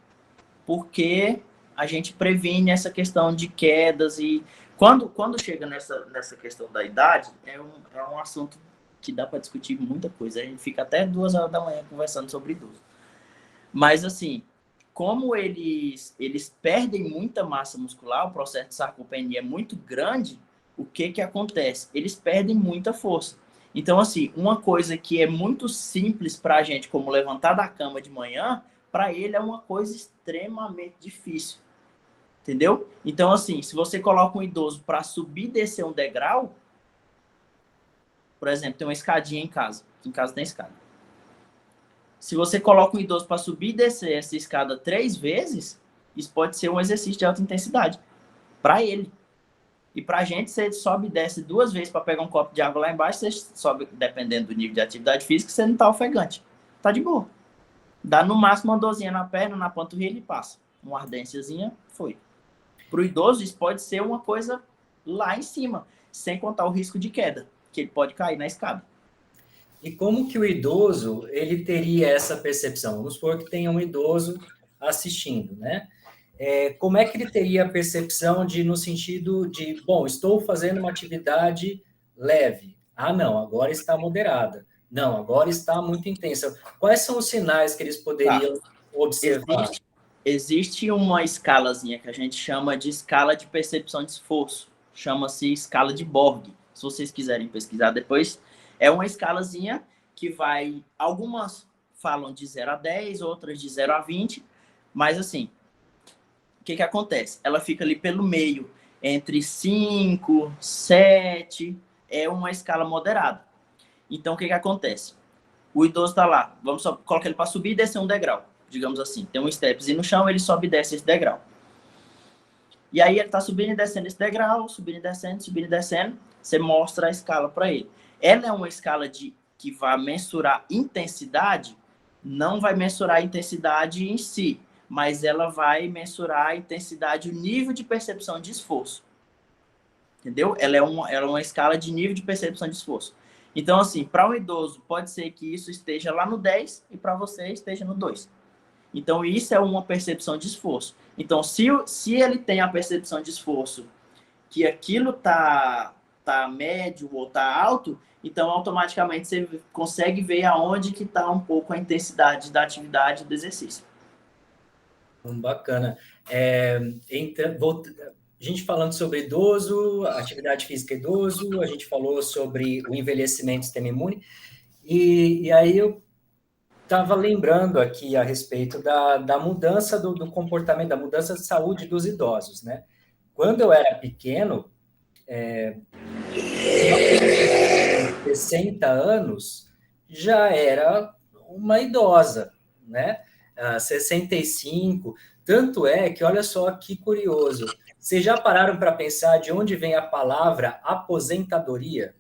porque a gente previne essa questão de quedas e quando chega nessa questão da idade, é um assunto que dá para discutir muita coisa. A gente fica até 2 horas da manhã conversando sobre idoso. Mas, assim, como eles perdem muita massa muscular, o processo de sarcopenia é muito grande, o que acontece? Eles perdem muita força. Então, assim, uma coisa que é muito simples para a gente, como levantar da cama de manhã, para ele é uma coisa extremamente difícil. Entendeu? Então, assim, se você coloca um idoso para subir e descer um degrau, por exemplo, tem uma escadinha em casa. Aqui em casa tem escada. Se você coloca um idoso para subir e descer essa escada 3 vezes, isso pode ser um exercício de alta intensidade para ele. E para a gente, você sobe e desce 2 vezes para pegar um copo de água lá embaixo, você sobe, dependendo do nível de atividade física, você não está ofegante. Tá de boa. Dá no máximo uma dorzinha na perna, na panturrilha e passa. Uma ardênciazinha, foi. Para o idoso, isso pode ser uma coisa lá em cima, sem contar o risco de queda, que ele pode cair na escada. E como que o idoso, ele teria essa percepção? Vamos supor que tenha um idoso assistindo, né? Como é que ele teria a percepção no sentido de, bom, estou fazendo uma atividade leve. Ah, não, agora está moderada. Não, agora está muito intensa. Quais são os sinais que eles poderiam observar? Existe uma escalazinha que a gente chama de escala de percepção de esforço. Chama-se escala de Borg. Se vocês quiserem pesquisar depois, é uma escalazinha que vai... Algumas falam de 0 a 10, outras de 0 a 20. Mas, assim, o que acontece? Ela fica ali pelo meio, entre 5, 7. É uma escala moderada. Então, o que acontece? O idoso está lá. Vamos só colocar ele para subir e descer um degrau. Digamos assim, tem um stepzinho no chão, ele sobe e desce esse degrau. E aí ele está subindo e descendo esse degrau, subindo e descendo, você mostra a escala para ele. Ela é uma escala que vai mensurar intensidade, não vai mensurar a intensidade em si, mas ela vai mensurar a intensidade, o nível de percepção de esforço. Entendeu? Ela é uma escala de nível de percepção de esforço. Então, assim, para um idoso, pode ser que isso esteja lá no 10 e para você esteja no 2. Então, isso é uma percepção de esforço. Então, se ele tem a percepção de esforço que aquilo tá médio ou tá alto, então, automaticamente, você consegue ver aonde que está um pouco a intensidade da atividade do exercício. Bacana. A gente falando sobre idoso, atividade física idoso, a gente falou sobre o envelhecimento do sistema imune, e aí eu estava lembrando aqui a respeito da mudança do comportamento, da mudança de saúde dos idosos, né? Quando eu era pequeno, 60 anos já era uma idosa, né? 65, tanto é que, olha só que curioso, vocês já pararam para pensar de onde vem a palavra aposentadoria?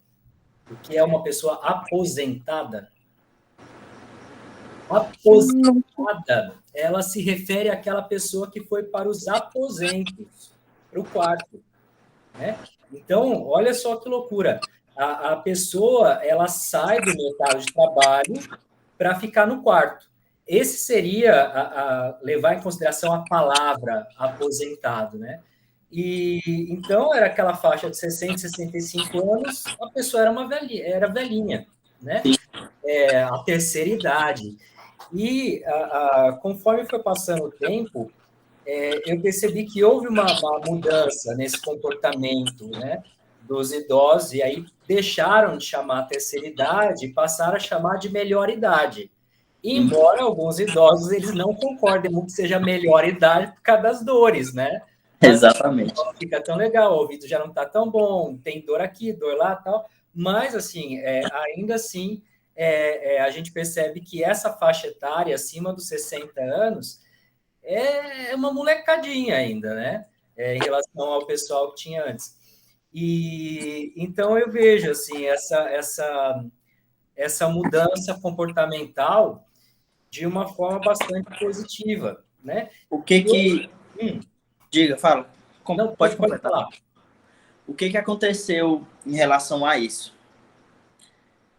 O que é uma pessoa aposentada? Aposentada, ela se refere àquela pessoa que foi para os aposentos, para o quarto, né? Então, olha só que loucura. A pessoa, ela sai do mercado de trabalho para ficar no quarto. Esse seria levar em consideração a palavra aposentado, né? E então era aquela faixa de 60, 65 anos, a pessoa era velhinha, né? A terceira idade. E conforme foi passando o tempo, eu percebi que houve uma mudança nesse comportamento, né, dos idosos, e aí deixaram de chamar a terceira idade e passaram a chamar de melhor idade. Embora alguns idosos eles não concordem muito que seja melhor idade por causa das dores, né? Mas Exatamente. não fica tão legal, o ouvido já não está tão bom, tem dor aqui, dor lá, tal. Mas, assim, ainda assim, a gente percebe que essa faixa etária, acima dos 60 anos, é uma molecadinha ainda, né? Em relação ao pessoal que tinha antes. E então eu vejo assim essa mudança comportamental de uma forma bastante positiva, né? O que que... Diga, fala. Não, pode pode completar. falar. O que que aconteceu em relação a isso?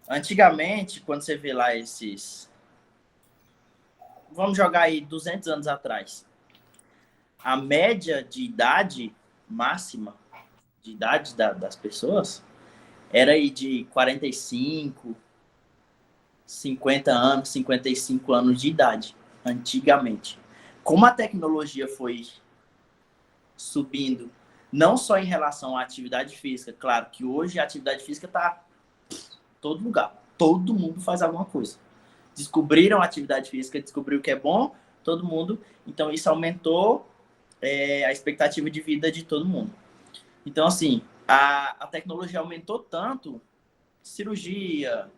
Antigamente, quando você vê lá esses... Vamos jogar aí 200 anos atrás. A média de idade máxima, de idade das pessoas, era aí de 45, 50 anos, 55 anos de idade, antigamente. Como a tecnologia foi subindo, não só em relação à atividade física, claro que hoje a atividade física está em todo lugar, todo mundo faz alguma coisa. Descobriram a atividade física, descobriu que é bom, todo mundo, então isso aumentou a expectativa de vida de todo mundo. Então, assim, a tecnologia aumentou tanto, cirurgia,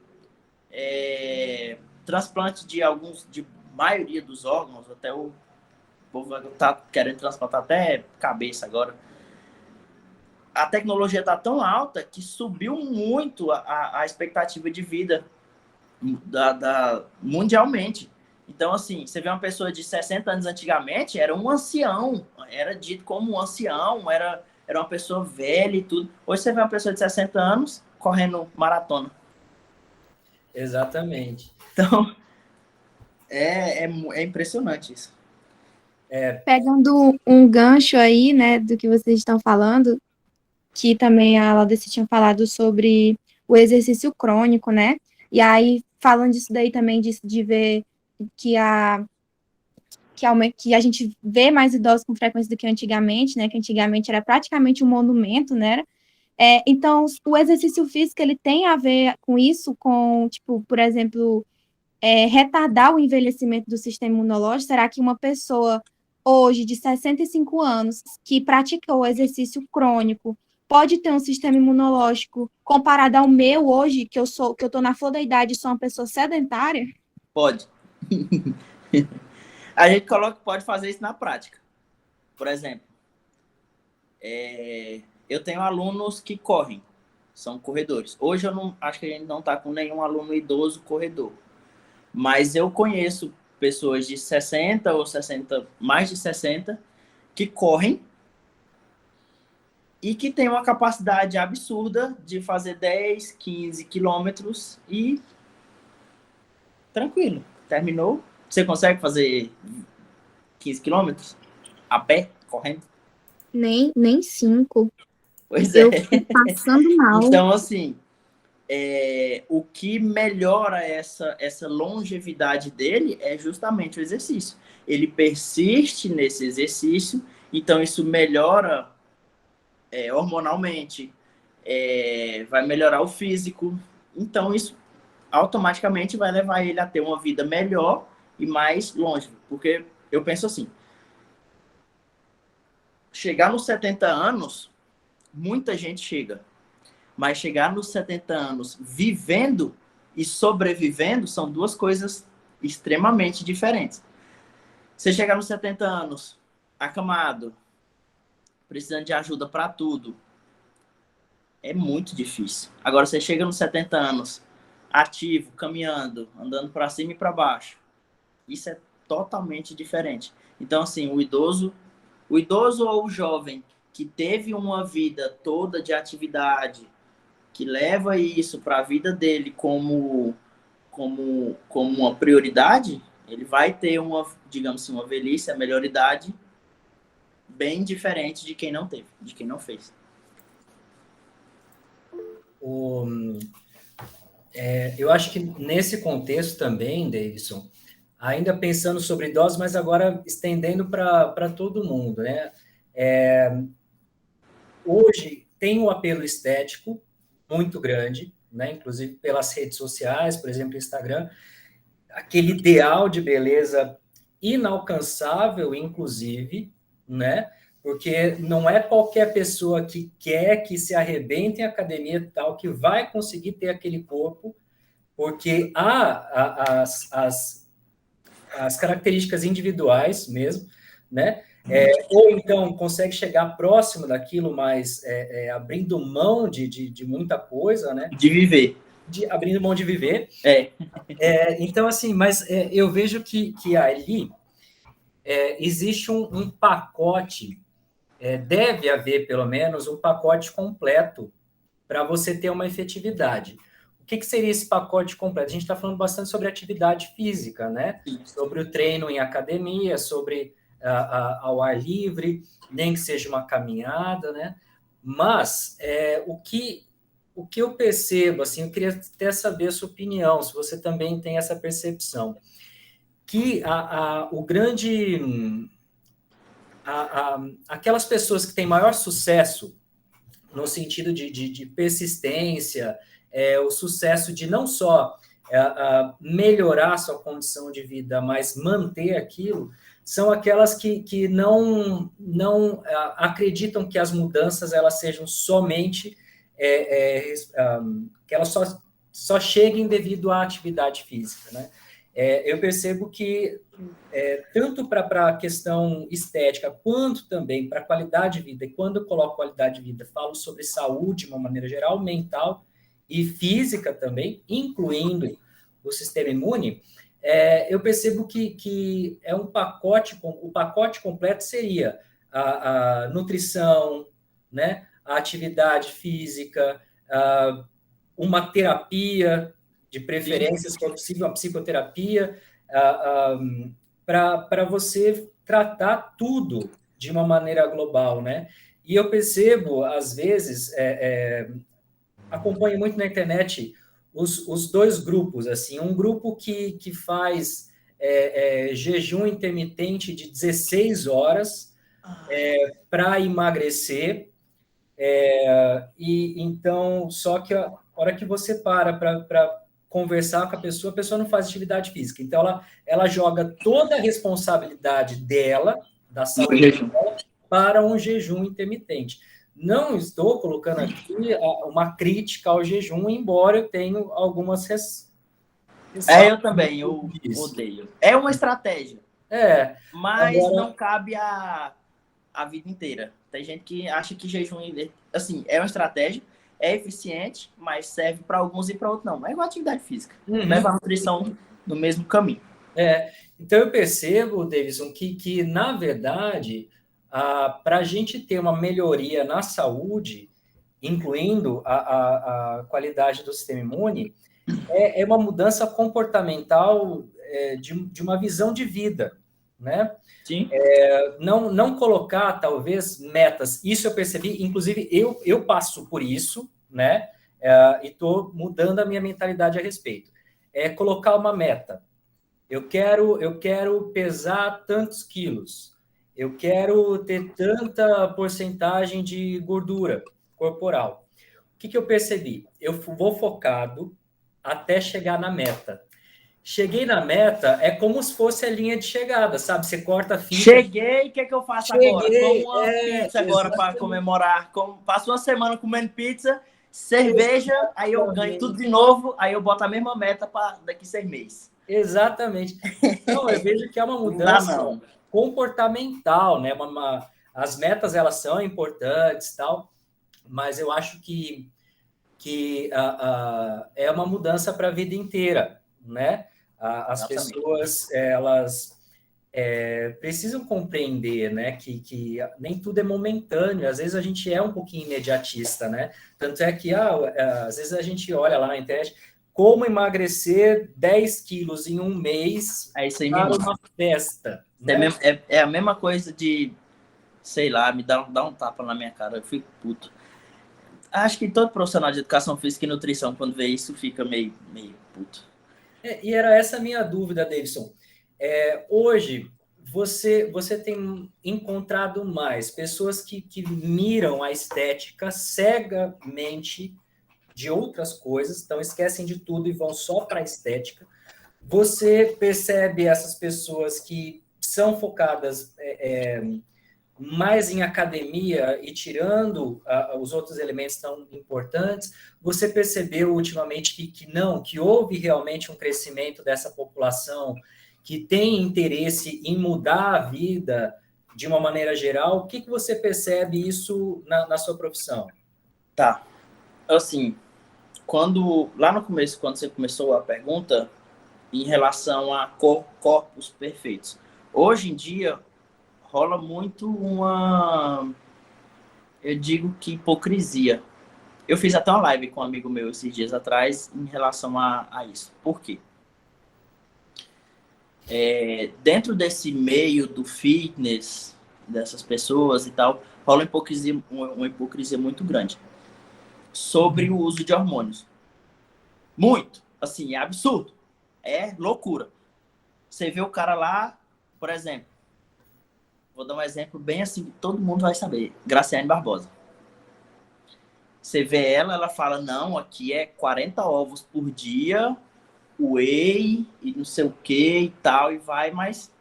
transplante de maioria dos órgãos, até o povo está querendo transplantar até cabeça agora. A tecnologia está tão alta que subiu muito a expectativa de vida mundialmente. Então, assim, você vê uma pessoa de 60 anos antigamente, era um ancião, era dito como um ancião, era uma pessoa velha e tudo. Hoje você vê uma pessoa de 60 anos correndo maratona. Exatamente. Então, é impressionante isso. Pegando um gancho aí, né, do que vocês estão falando, que também a Laudeci tinha falado sobre o exercício crônico, né? E aí, falando disso daí também, de ver que a gente vê mais idosos com frequência do que antigamente, né? Que antigamente era praticamente um monumento, né? Então, o exercício físico, ele tem a ver com isso, com, tipo, por exemplo, retardar o envelhecimento do sistema imunológico? Será que uma pessoa hoje de 65 anos que pratica o exercício crônico pode ter um sistema imunológico comparado ao meu hoje, que eu estou na flor da idade e sou uma pessoa sedentária? Pode. A gente pode fazer isso na prática. Por exemplo, eu tenho alunos que correm, são corredores. Hoje acho que a gente não está com nenhum aluno idoso corredor. Mas eu conheço pessoas de 60 ou 60, mais de 60, que correm e que têm uma capacidade absurda de fazer 10, 15 quilômetros e tranquilo. Terminou. Você consegue fazer 15 quilômetros a pé, correndo? Nem 5. Pois eu fico passando mal. Então, assim, o que melhora essa longevidade dele é justamente o exercício. Ele persiste nesse exercício, então isso melhora hormonalmente, vai melhorar o físico. Então, isso automaticamente vai levar ele a ter uma vida melhor e mais longe. Porque eu penso assim, chegar nos 70 anos, muita gente chega. Mas chegar nos 70 anos vivendo e sobrevivendo são duas coisas extremamente diferentes. Você chegar nos 70 anos acamado, precisando de ajuda para tudo, é muito difícil. Agora, você chega nos 70 anos ativo, caminhando, andando para cima e para baixo, isso é totalmente diferente. Então, assim, o idoso ou o jovem que teve uma vida toda de atividade, que leva isso para a vida dele como uma prioridade, ele vai ter digamos assim, uma velhice, a melhor idade, bem diferente de quem não teve, de quem não fez. Eu acho que nesse contexto também, Davidson, ainda pensando sobre idosos, mas agora estendendo para todo mundo, né? Hoje tem um apelo estético muito grande, né? Inclusive pelas redes sociais, por exemplo, Instagram, aquele ideal de beleza inalcançável, inclusive, né? Porque não é qualquer pessoa que quer que se arrebente em academia e tal que vai conseguir ter aquele corpo, porque há as características individuais mesmo, né? Ou então consegue chegar próximo daquilo, mas abrindo mão de muita coisa, né? De viver. Abrindo mão de viver. Então, assim, mas eu vejo que ali existe um pacote, deve haver, pelo menos, um pacote completo para você ter uma efetividade. O que seria esse pacote completo? A gente está falando bastante sobre atividade física, né? Sobre o treino em academia, sobre ao ar livre, nem que seja uma caminhada, né? Mas o que eu percebo, assim, eu queria até saber a sua opinião, se você também tem essa percepção, que o grande... aquelas pessoas que têm maior sucesso no sentido de persistência, o sucesso de não só melhorar sua condição de vida, mas manter aquilo, são aquelas que não acreditam que as mudanças elas sejam somente que elas só cheguem devido à atividade física, né? Eu percebo que tanto para a questão estética, quanto também para a qualidade de vida, e quando eu coloco qualidade de vida, falo sobre saúde de uma maneira geral, mental e física também, incluindo o sistema imune, eu percebo que é um pacote, o pacote completo seria a nutrição, né, a atividade física, uma terapia, de preferência, se for possível, uma psicoterapia, para você tratar tudo de uma maneira global, né? E eu percebo, às vezes, acompanho muito na internet os dois grupos, assim, um grupo que faz jejum intermitente de 16 horas para emagrecer, e então, só que a hora que você para conversar com a pessoa não faz atividade física. Então, ela joga toda a responsabilidade dela, da saúde dela, para um jejum intermitente. Não estou colocando aqui uma crítica ao jejum, embora eu tenha algumas eu também, eu odeio. É uma estratégia. Mas agora... não cabe a vida inteira. Tem gente que acha que jejum, assim, é uma estratégia, é eficiente, mas serve para alguns e para outros não. É igual atividade física. Leva a nutrição no mesmo caminho. Então eu percebo, Davidson, que na verdade, para a gente ter uma melhoria na saúde, incluindo a qualidade do sistema imune, é uma mudança comportamental de uma visão de vida, né? Sim. Não colocar, talvez, metas. Isso eu percebi, inclusive, eu passo por isso, né? E estou mudando a minha mentalidade a respeito. Colocar uma meta. Eu quero pesar tantos quilos. Eu quero ter tanta porcentagem de gordura corporal. O que eu percebi? Eu vou focado até chegar na meta. Cheguei na meta, é como se fosse a linha de chegada, sabe? Você corta a fita. Cheguei, o que eu faço agora? Como uma pizza agora para comemorar. Passo uma semana comendo pizza Cerveja, aí eu ganho tudo de novo, aí eu boto a mesma meta para daqui 6 meses. Exatamente. Então, eu vejo que é uma Não dá, mudança não. comportamental, né? As metas, elas são importantes, tal, mas eu acho que é uma mudança para a vida inteira, né? As Exatamente. pessoas, elas precisam compreender, né, que nem tudo é momentâneo, às vezes a gente é um pouquinho imediatista, né? Tanto é que, às vezes a gente olha lá na internet, como emagrecer 10 quilos em um mês É isso aí para mesmo. uma festa, É, né? é a mesma coisa de, sei lá, me dá um tapa na minha cara, eu fico puto. Acho que todo profissional de educação física e nutrição, quando vê isso, fica meio puto. E era essa a minha dúvida, Davidson. Hoje, você tem encontrado mais pessoas que miram a estética cegamente de outras coisas, então esquecem de tudo e vão só para a estética. Você percebe essas pessoas que são focadas mais em academia e tirando os outros elementos tão importantes, você percebeu ultimamente que houve realmente um crescimento dessa população que tem interesse em mudar a vida de uma maneira geral? O que você percebe isso na sua profissão? Tá. Assim, lá no começo, quando você começou a pergunta, em relação a corpos perfeitos. Hoje em dia, rola muito eu digo que hipocrisia. Eu fiz até uma live com um amigo meu esses dias atrás em relação a isso. Por quê? Dentro desse meio do fitness, dessas pessoas e tal, rola uma hipocrisia muito grande sobre o uso de hormônios. Muito. Assim, é absurdo. É loucura. Você vê o cara lá, por exemplo, vou dar um exemplo bem assim que todo mundo vai saber. Graciane Barbosa. Você vê ela fala, não, aqui é 40 ovos por dia, whey e não sei o que e tal, e vai, mas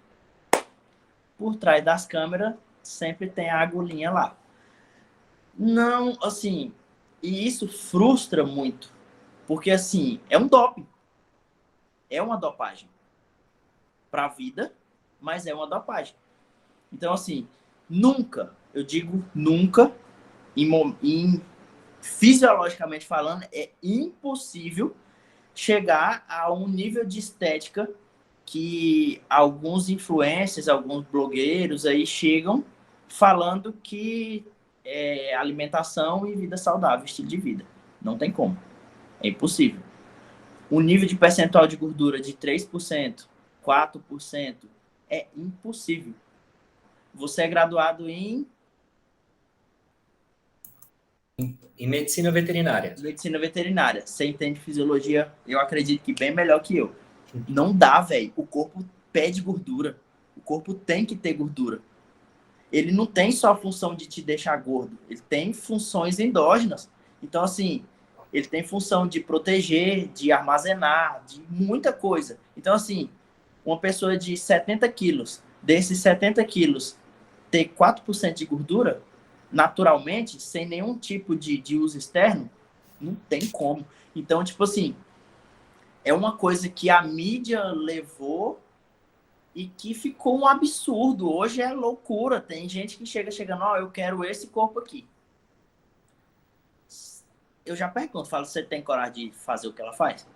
por trás das câmeras sempre tem a agulhinha lá. Não, assim, e isso frustra muito, porque assim, é um doping. É uma dopagem para a vida, mas é uma dopagem. Então, assim, nunca, eu digo nunca, fisiologicamente falando, é impossível chegar a um nível de estética que alguns influencers, alguns blogueiros aí chegam falando que é alimentação e vida saudável, estilo de vida. Não tem como. É impossível. Um nível de percentual de gordura de 3%, 4%, é impossível. Você é graduado em medicina veterinária. Medicina veterinária. Você entende fisiologia, eu acredito que bem melhor que eu. Não dá, velho. O corpo pede gordura. O corpo tem que ter gordura. Ele não tem só a função de te deixar gordo. Ele tem funções endógenas. Então, assim, ele tem função de proteger, de armazenar, de muita coisa. Então, assim, uma pessoa de 70 quilos, desses 70 quilos, ter 4% de gordura, naturalmente, sem nenhum tipo de uso externo, não tem como. Então, tipo assim, é uma coisa que a mídia levou e que ficou um absurdo. Hoje é loucura. Tem gente que chegando, eu quero esse corpo aqui. Eu já pergunto, falo, você tem coragem de fazer o que ela faz?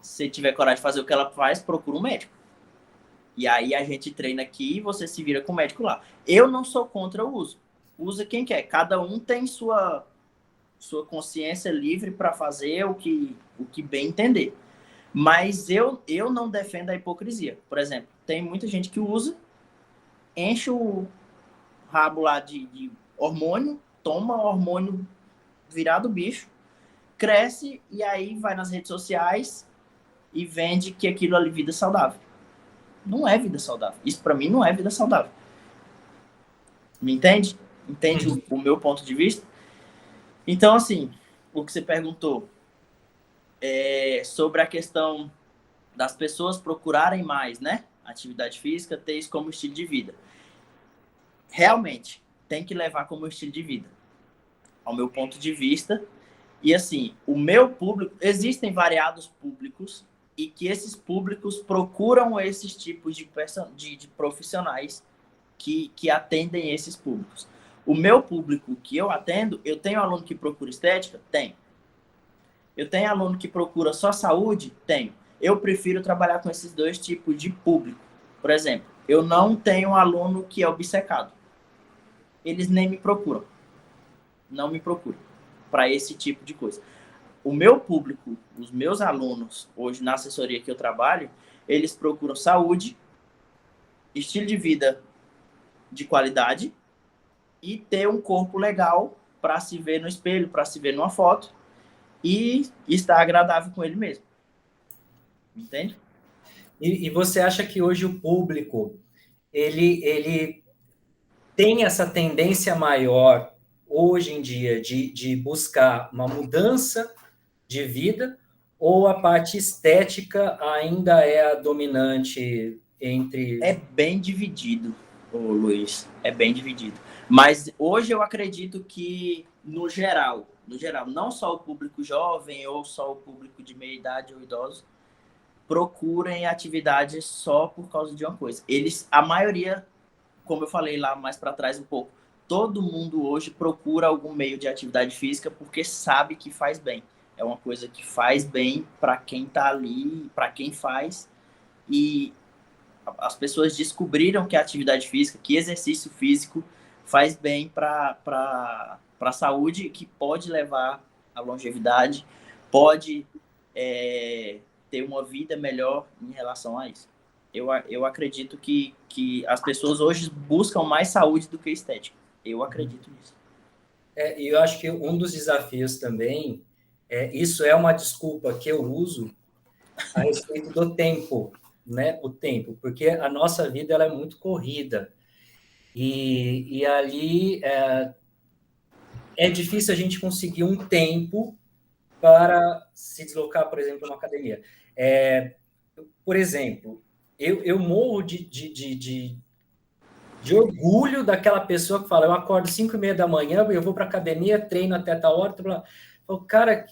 Se tiver coragem de fazer o que ela faz, procura um médico. E aí a gente treina aqui e você se vira com o médico lá. Eu não sou contra o uso. Usa quem quer. Cada um tem sua consciência livre para fazer o que bem entender. Mas eu não defendo a hipocrisia. Por exemplo, tem muita gente que usa, enche o rabo lá de hormônio, toma hormônio virado bicho, cresce e aí vai nas redes sociais e vende que aquilo ali é vida saudável. Não é vida saudável. Isso para mim não é vida saudável. Me entende? Entende o meu ponto de vista? Então, assim, o que você perguntou é sobre a questão das pessoas procurarem mais, né? Atividade física, ter isso como estilo de vida. Realmente, tem que levar como estilo de vida. ao meu ponto de vista. E assim, o meu público, existem variados públicos e que esses públicos procuram esses tipos de profissionais que atendem esses públicos. O meu público que eu atendo, eu tenho aluno que procura estética? Tenho. Eu tenho aluno que procura só saúde? Tenho. Eu prefiro trabalhar com esses dois tipos de público. Por exemplo, eu não tenho aluno que é obcecado. Eles nem me procuram. Não me procuram para esse tipo de coisa. O meu público, os meus alunos, hoje na assessoria que eu trabalho, eles procuram saúde, estilo de vida de qualidade e ter um corpo legal para se ver no espelho, para se ver numa foto e estar agradável com ele mesmo. Entende? E você acha que hoje o público, ele tem essa tendência maior, hoje em dia, de buscar uma mudança de vida, ou a parte estética ainda é a dominante entre... É bem dividido, Luiz, é bem dividido. Mas hoje eu acredito que, no geral, não só o público jovem ou só o público de meia idade ou idoso, procurem atividades só por causa de uma coisa. A maioria, como eu falei lá mais para trás um pouco, todo mundo hoje procura algum meio de atividade física porque sabe que faz bem. É uma coisa que faz bem para quem está ali, para quem faz. E as pessoas descobriram que a atividade física, que exercício físico faz bem para a saúde, que pode levar à longevidade, pode ter uma vida melhor em relação a isso. Eu acredito que as pessoas hoje buscam mais saúde do que estética. Eu acredito nisso. E eu acho que um dos desafios também, isso é uma desculpa que eu uso a respeito do tempo, né? O tempo, porque a nossa vida ela é muito corrida. E ali é difícil a gente conseguir um tempo para se deslocar, por exemplo, numa academia. Por exemplo, eu morro de orgulho daquela pessoa que fala, eu acordo 5h30 da manhã, eu vou para a academia, treino até tal hora, falo, cara,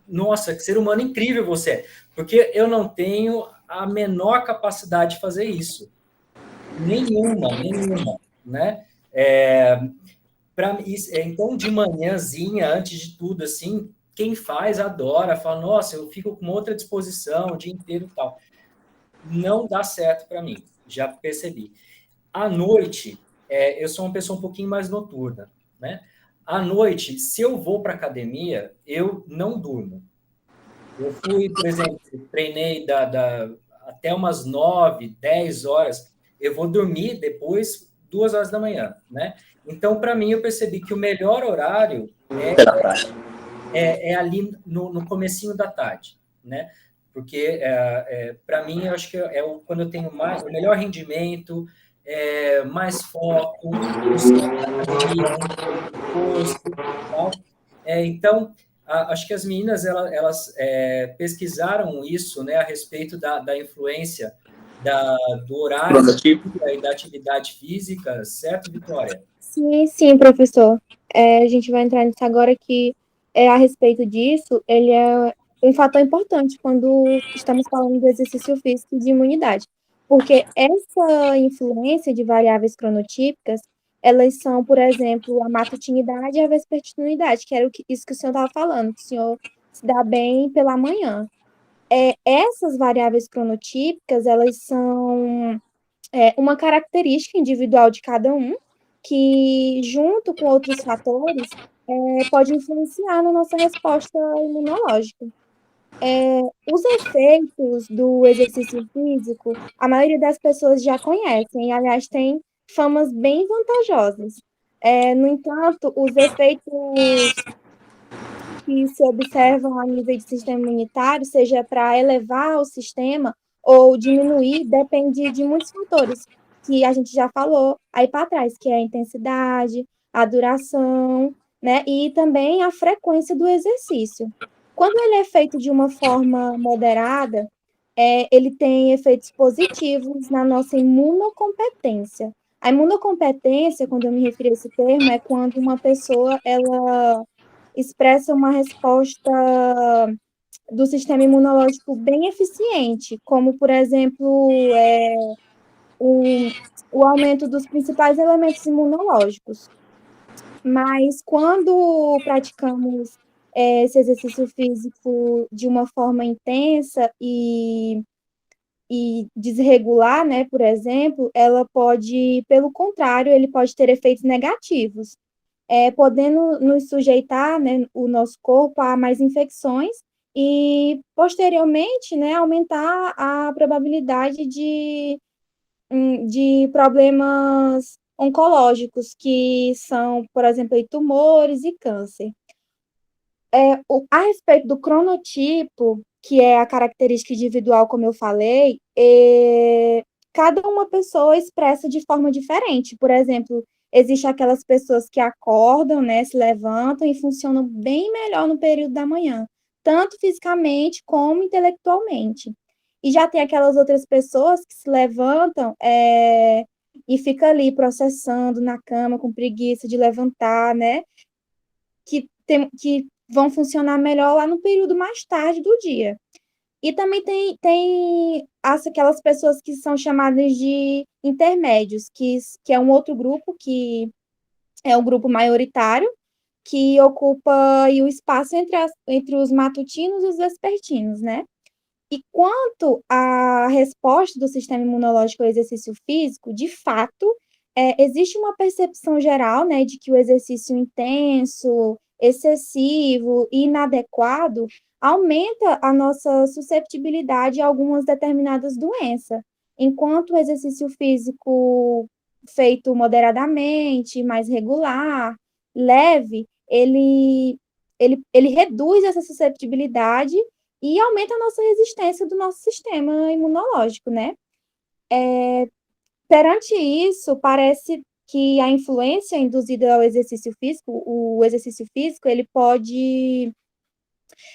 nossa, que ser humano incrível você é, porque eu não tenho a menor capacidade de fazer isso. Nenhuma, né? Então, de manhãzinha, antes de tudo, assim, quem faz, adora, fala, nossa, eu fico com outra disposição o dia inteiro e tal. Não dá certo para mim, já percebi. À noite, eu sou uma pessoa um pouquinho mais noturna, né? À noite, se eu vou para academia, eu não durmo. Eu fui, por exemplo, treinei até umas 9, 10 horas, eu vou dormir depois 2 horas da manhã, né? Então, para mim, eu percebi que o melhor horário é ali no comecinho da tarde, né? Porque, para mim, eu acho que quando eu tenho o melhor rendimento, mais foco, então, acho que as meninas elas pesquisaram isso, né, a respeito da influência do horário e da atividade física, certo, Vitória? Sim, professor. A gente vai entrar nisso agora que a respeito disso, ele é um fator importante quando estamos falando do exercício físico e de imunidade, porque essa influência de variáveis cronotípicas, elas são, por exemplo, a matutinidade e a vespertinidade, que era isso que o senhor estava falando, que o senhor se dá bem pela manhã. Essas variáveis cronotípicas, elas são uma característica individual de cada um, que, junto com outros fatores, pode influenciar na nossa resposta imunológica. Os efeitos do exercício físico, a maioria das pessoas já conhecem, e, aliás, tem famas bem vantajosas. No entanto, os efeitos que se observam a nível de sistema imunitário, seja para elevar o sistema ou diminuir, depende de muitos fatores, que a gente já falou aí para trás, que é a intensidade, a duração, né, e também a frequência do exercício. Quando ele é feito de uma forma moderada, ele tem efeitos positivos na nossa imunocompetência. A imunocompetência, quando eu me refiro a esse termo, é quando uma pessoa ela expressa uma resposta do sistema imunológico bem eficiente, como, por exemplo, o aumento dos principais elementos imunológicos. Mas quando praticamos esse exercício físico de uma forma intensa e desregular, né, por exemplo, ela pode, pelo contrário, ele pode ter efeitos negativos, podendo nos sujeitar, né, o nosso corpo a mais infecções e, posteriormente, né, aumentar a probabilidade de problemas oncológicos, que são, por exemplo, tumores e câncer. A respeito do cronotipo, que é a característica individual, como eu falei, cada uma pessoa expressa de forma diferente. Por exemplo, existem aquelas pessoas que acordam, né, se levantam e funcionam bem melhor no período da manhã, tanto fisicamente como intelectualmente. E já tem aquelas outras pessoas que se levantam e ficam ali processando na cama com preguiça de levantar, né? Que vão funcionar melhor lá no período mais tarde do dia. E também tem aquelas pessoas que são chamadas de intermédios, que é um outro grupo, que é o grupo maioritário, que ocupa aí o espaço entre os matutinos e os vespertinos, né? E quanto à resposta do sistema imunológico ao exercício físico, de fato, existe uma percepção geral, né, de que o exercício intenso, excessivo e inadequado aumenta a nossa susceptibilidade a algumas determinadas doenças, enquanto o exercício físico feito moderadamente, mais regular, leve, ele reduz essa susceptibilidade e aumenta a nossa resistência do nosso sistema imunológico, né? Perante isso, parece que a influência induzida ao exercício físico, o exercício físico, ele pode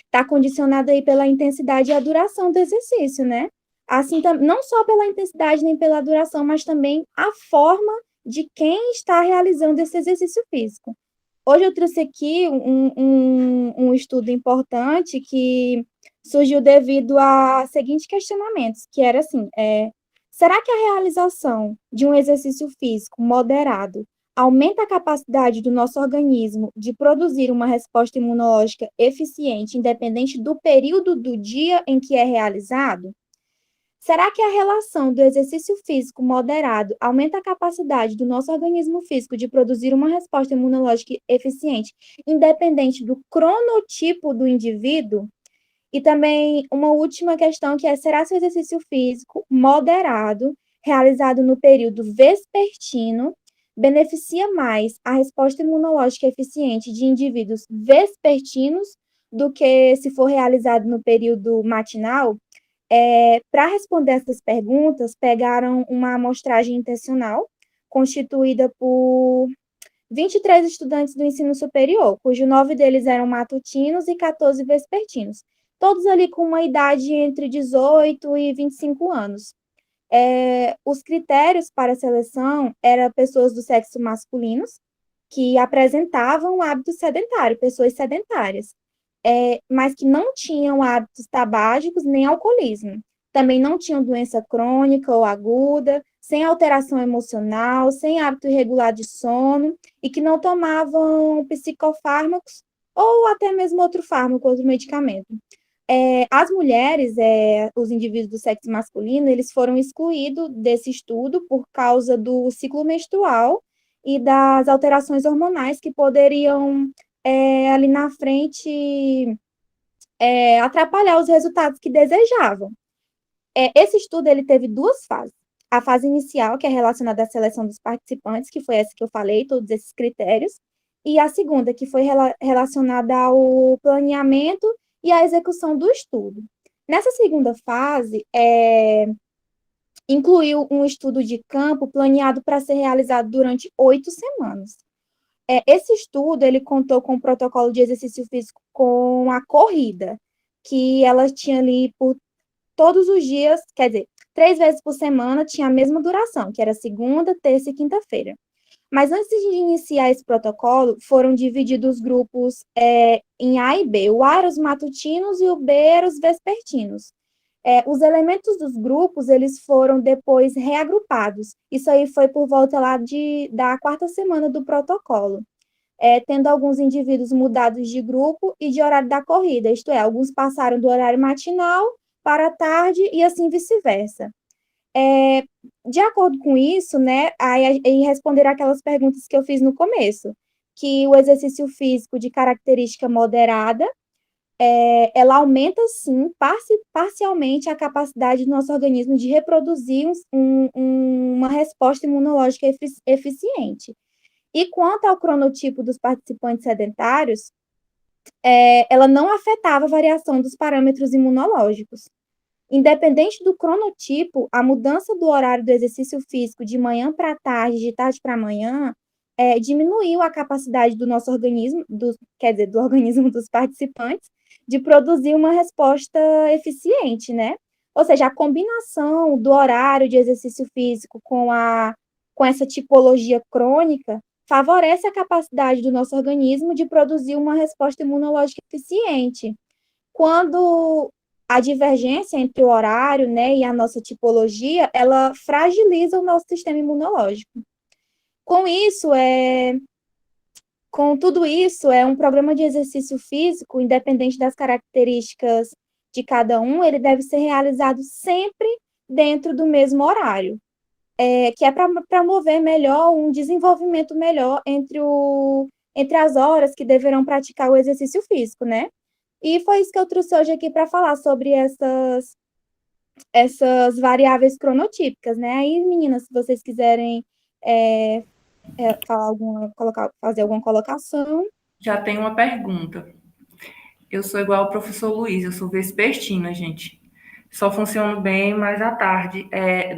estar condicionado aí pela intensidade e a duração do exercício, né? Assim, não só pela intensidade nem pela duração, mas também a forma de quem está realizando esse exercício físico. Hoje eu trouxe aqui um estudo importante que surgiu devido a seguintes questionamentos, que era assim, será que a realização de um exercício físico moderado aumenta a capacidade do nosso organismo de produzir uma resposta imunológica eficiente, independente do período do dia em que é realizado? Será que a relação do exercício físico moderado aumenta a capacidade do nosso organismo físico de produzir uma resposta imunológica eficiente, independente do cronotipo do indivíduo? E também uma última questão, que é, será que o exercício físico moderado, realizado no período vespertino, beneficia mais a resposta imunológica eficiente de indivíduos vespertinos do que se for realizado no período matinal? Para responder essas perguntas, pegaram uma amostragem intencional, constituída por 23 estudantes do ensino superior, cujo 9 deles eram matutinos e 14 vespertinos, todos ali com uma idade entre 18 e 25 anos. Os critérios para a seleção eram pessoas do sexo masculinos, que apresentavam hábito sedentário, pessoas sedentárias, mas que não tinham hábitos tabágicos nem alcoolismo. Também não tinham doença crônica ou aguda, sem alteração emocional, sem hábito irregular de sono e que não tomavam psicofármacos ou até mesmo outro fármaco, outro medicamento. As mulheres, os indivíduos do sexo masculino, eles foram excluídos desse estudo por causa do ciclo menstrual e das alterações hormonais que poderiam ali na frente atrapalhar os resultados que desejavam. Esse estudo ele teve duas fases. A fase inicial, que é relacionada à seleção dos participantes, que foi essa que eu falei, todos esses critérios, e a segunda, que foi relacionada ao planeamento e à execução do estudo. Nessa segunda fase, incluiu um estudo de campo planeado para ser realizado durante 8 semanas. Esse estudo, ele contou com um protocolo de exercício físico com a corrida, que ela tinha ali por todos os dias, quer dizer, 3 vezes por semana tinha a mesma duração, que era segunda, terça e quinta-feira. Mas antes de iniciar esse protocolo, foram divididos os grupos em A e B. O A era os matutinos e o B era os vespertinos. Os elementos dos grupos, eles foram depois reagrupados. Isso aí foi por volta lá da quarta semana do protocolo. Tendo alguns indivíduos mudados de grupo e de horário da corrida, isto é, alguns passaram do horário matinal para a tarde e assim vice-versa. De acordo com isso, né, aí responder aquelas perguntas que eu fiz no começo, que o exercício físico de característica moderada, ela aumenta, sim, parcialmente a capacidade do nosso organismo de reproduzir uma resposta imunológica eficiente. E quanto ao cronotipo dos participantes sedentários, ela não afetava a variação dos parâmetros imunológicos. Independente do cronotipo, a mudança do horário do exercício físico de manhã para tarde, de tarde para manhã, diminuiu a capacidade do nosso organismo, do organismo dos participantes, de produzir uma resposta eficiente, né? Ou seja, a combinação do horário de exercício físico com essa tipologia crônica favorece a capacidade do nosso organismo de produzir uma resposta imunológica eficiente. Quando a divergência entre o horário, né, e a nossa tipologia, ela fragiliza o nosso sistema imunológico. Com tudo isso, um programa de exercício físico, independente das características de cada um, ele deve ser realizado sempre dentro do mesmo horário, que é para promover melhor um desenvolvimento melhor entre as horas que deverão praticar o exercício físico, né? E foi isso que eu trouxe hoje aqui para falar sobre essas variáveis cronotípicas, né? Aí, meninas, se vocês quiserem fazer alguma colocação. Já tem uma pergunta. Eu sou igual ao professor Luiz, eu sou vespertina, gente. Só funciono bem mais à tarde.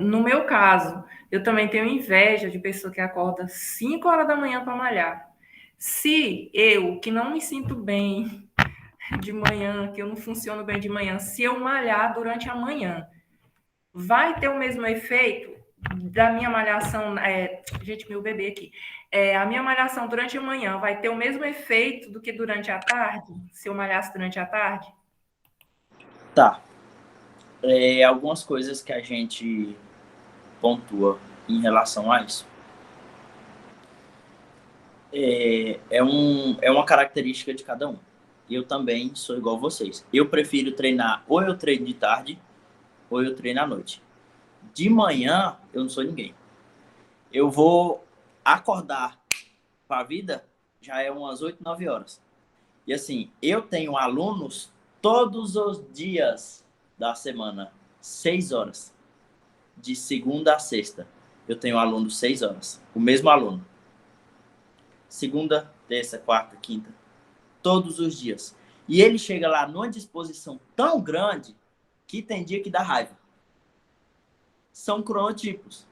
No meu caso, eu também tenho inveja de pessoa que acorda 5 horas da manhã para malhar. Se eu, que não me sinto bem de manhã, que eu não funciono bem de manhã, se eu malhar durante a manhã, vai ter o mesmo efeito da minha malhação, gente, meu bebê aqui, a minha malhação durante a manhã vai ter o mesmo efeito do que durante a tarde, se eu malhasse durante a tarde? Tá. Algumas coisas que a gente pontua em relação a isso. É uma característica de cada um. Eu também sou igual a vocês. Eu prefiro treinar, ou eu treino de tarde, ou eu treino à noite. De manhã, eu não sou ninguém. Eu vou acordar para a vida, já é umas 8, 9 horas. E assim, eu tenho alunos todos os dias da semana, 6 horas. De segunda a sexta, eu tenho aluno 6 horas. O mesmo aluno. Segunda, terça, quarta, quinta. Todos os dias. E ele chega lá numa disposição tão grande que tem dia que dá raiva. São cronotipos.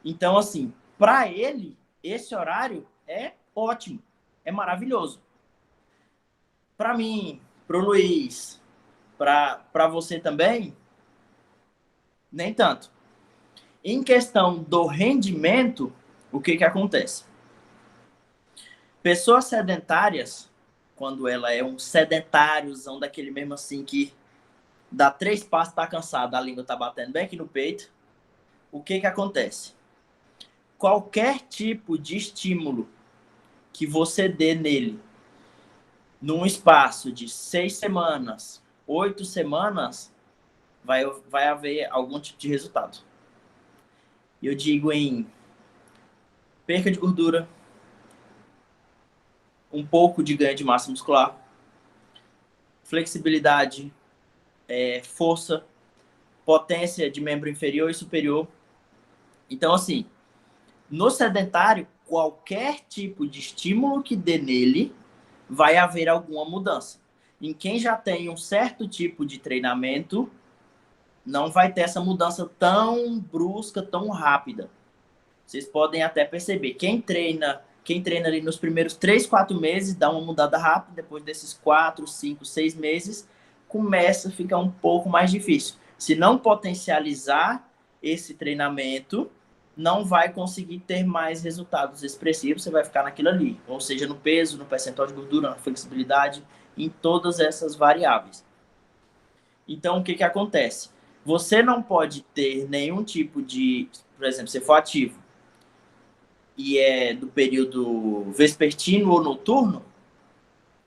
Então, assim, para ele, esse horário é ótimo. É maravilhoso. Para mim, para o Luiz, para você também, nem tanto. Em questão do rendimento, o que acontece? Pessoas sedentárias, quando ela é um sedentáriozão daquele mesmo assim que dá 3 passos, tá cansado, a língua tá batendo bem aqui no peito, o que acontece? Qualquer tipo de estímulo que você dê nele, num espaço de 6 semanas, 8 semanas, vai haver algum tipo de resultado. Eu digo em perca de gordura, um pouco de ganho de massa muscular, flexibilidade, força, potência de membro inferior e superior. Então, assim, no sedentário, qualquer tipo de estímulo que dê nele, vai haver alguma mudança. Em quem já tem um certo tipo de treinamento, não vai ter essa mudança tão brusca, tão rápida. Vocês podem até perceber, quem treina ali nos primeiros 3, 4 meses, dá uma mudada rápida, depois desses 4, 5, 6 meses, começa a ficar um pouco mais difícil. Se não potencializar esse treinamento, não vai conseguir ter mais resultados expressivos, você vai ficar naquilo ali, ou seja, no peso, no percentual de gordura, na flexibilidade, em todas essas variáveis. Então, o que que acontece? Você não pode ter nenhum tipo de, por exemplo, se for ativo e é do período vespertino ou noturno,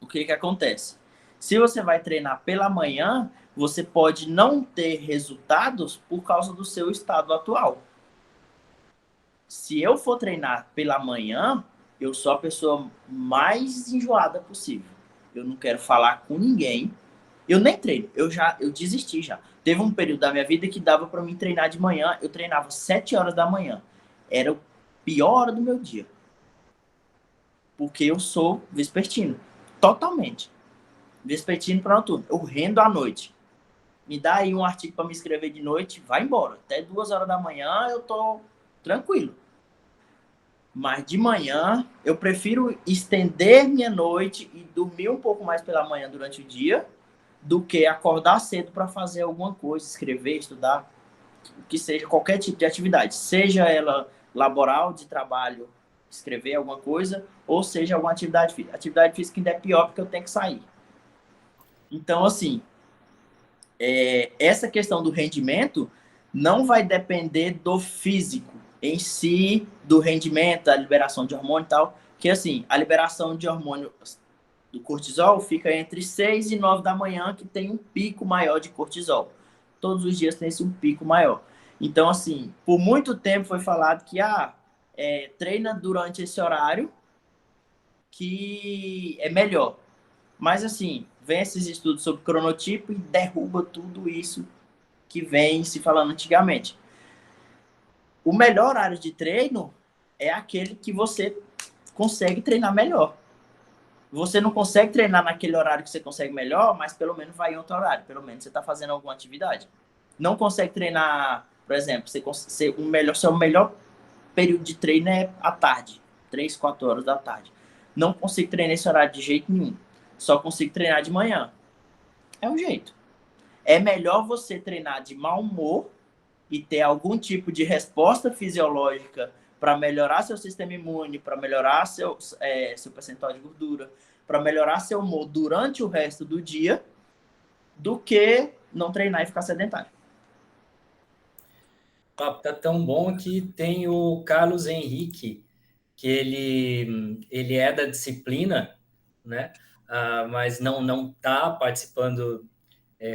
o que que acontece? Se você vai treinar pela manhã, você pode não ter resultados por causa do seu estado atual. Se eu for treinar pela manhã, eu sou a pessoa mais enjoada possível. Eu não quero falar com ninguém. Eu nem treino, eu desisti já. Teve um período da minha vida que dava para mim treinar de manhã, eu treinava 7 horas da manhã. Era a pior hora do meu dia. Porque eu sou vespertino, totalmente. Vespertino para noturno. Eu rendo à noite. Me dá aí um artigo para me escrever de noite, vai embora. Até 2 horas da manhã eu tô tranquilo. Mas de manhã, eu prefiro estender minha noite e dormir um pouco mais pela manhã durante o dia do que acordar cedo para fazer alguma coisa, escrever, estudar, que seja qualquer tipo de atividade. Seja ela laboral, de trabalho, escrever alguma coisa, ou seja alguma atividade física. Atividade física ainda é pior porque eu tenho que sair. Então, assim, essa questão do rendimento não vai depender do físico em si, do rendimento, da liberação de hormônio e tal, que assim, a liberação de hormônio do cortisol fica entre 6 e 9 da manhã, que tem um pico maior de cortisol. Todos os dias tem esse um pico maior. Então, assim, por muito tempo foi falado que treina durante esse horário que é melhor. Mas, assim, vem esses estudos sobre cronotipo e derruba tudo isso que vem se falando antigamente. O melhor horário de treino é aquele que você consegue treinar melhor. Você não consegue treinar naquele horário que você consegue melhor, mas pelo menos vai em outro horário. Pelo menos você está fazendo alguma atividade. Não consegue treinar, por exemplo, seu melhor período de treino é à tarde, 3, 4 horas da tarde. Não consigo treinar esse horário de jeito nenhum. Só consigo treinar de manhã. É um jeito. É melhor você treinar de mau humor e ter algum tipo de resposta fisiológica para melhorar seu sistema imune, para melhorar seu percentual de gordura, para melhorar seu humor durante o resto do dia, do que não treinar e ficar sedentário. O papo tá tão bom que tem o Carlos Henrique, que ele é da disciplina, né? Mas não está participando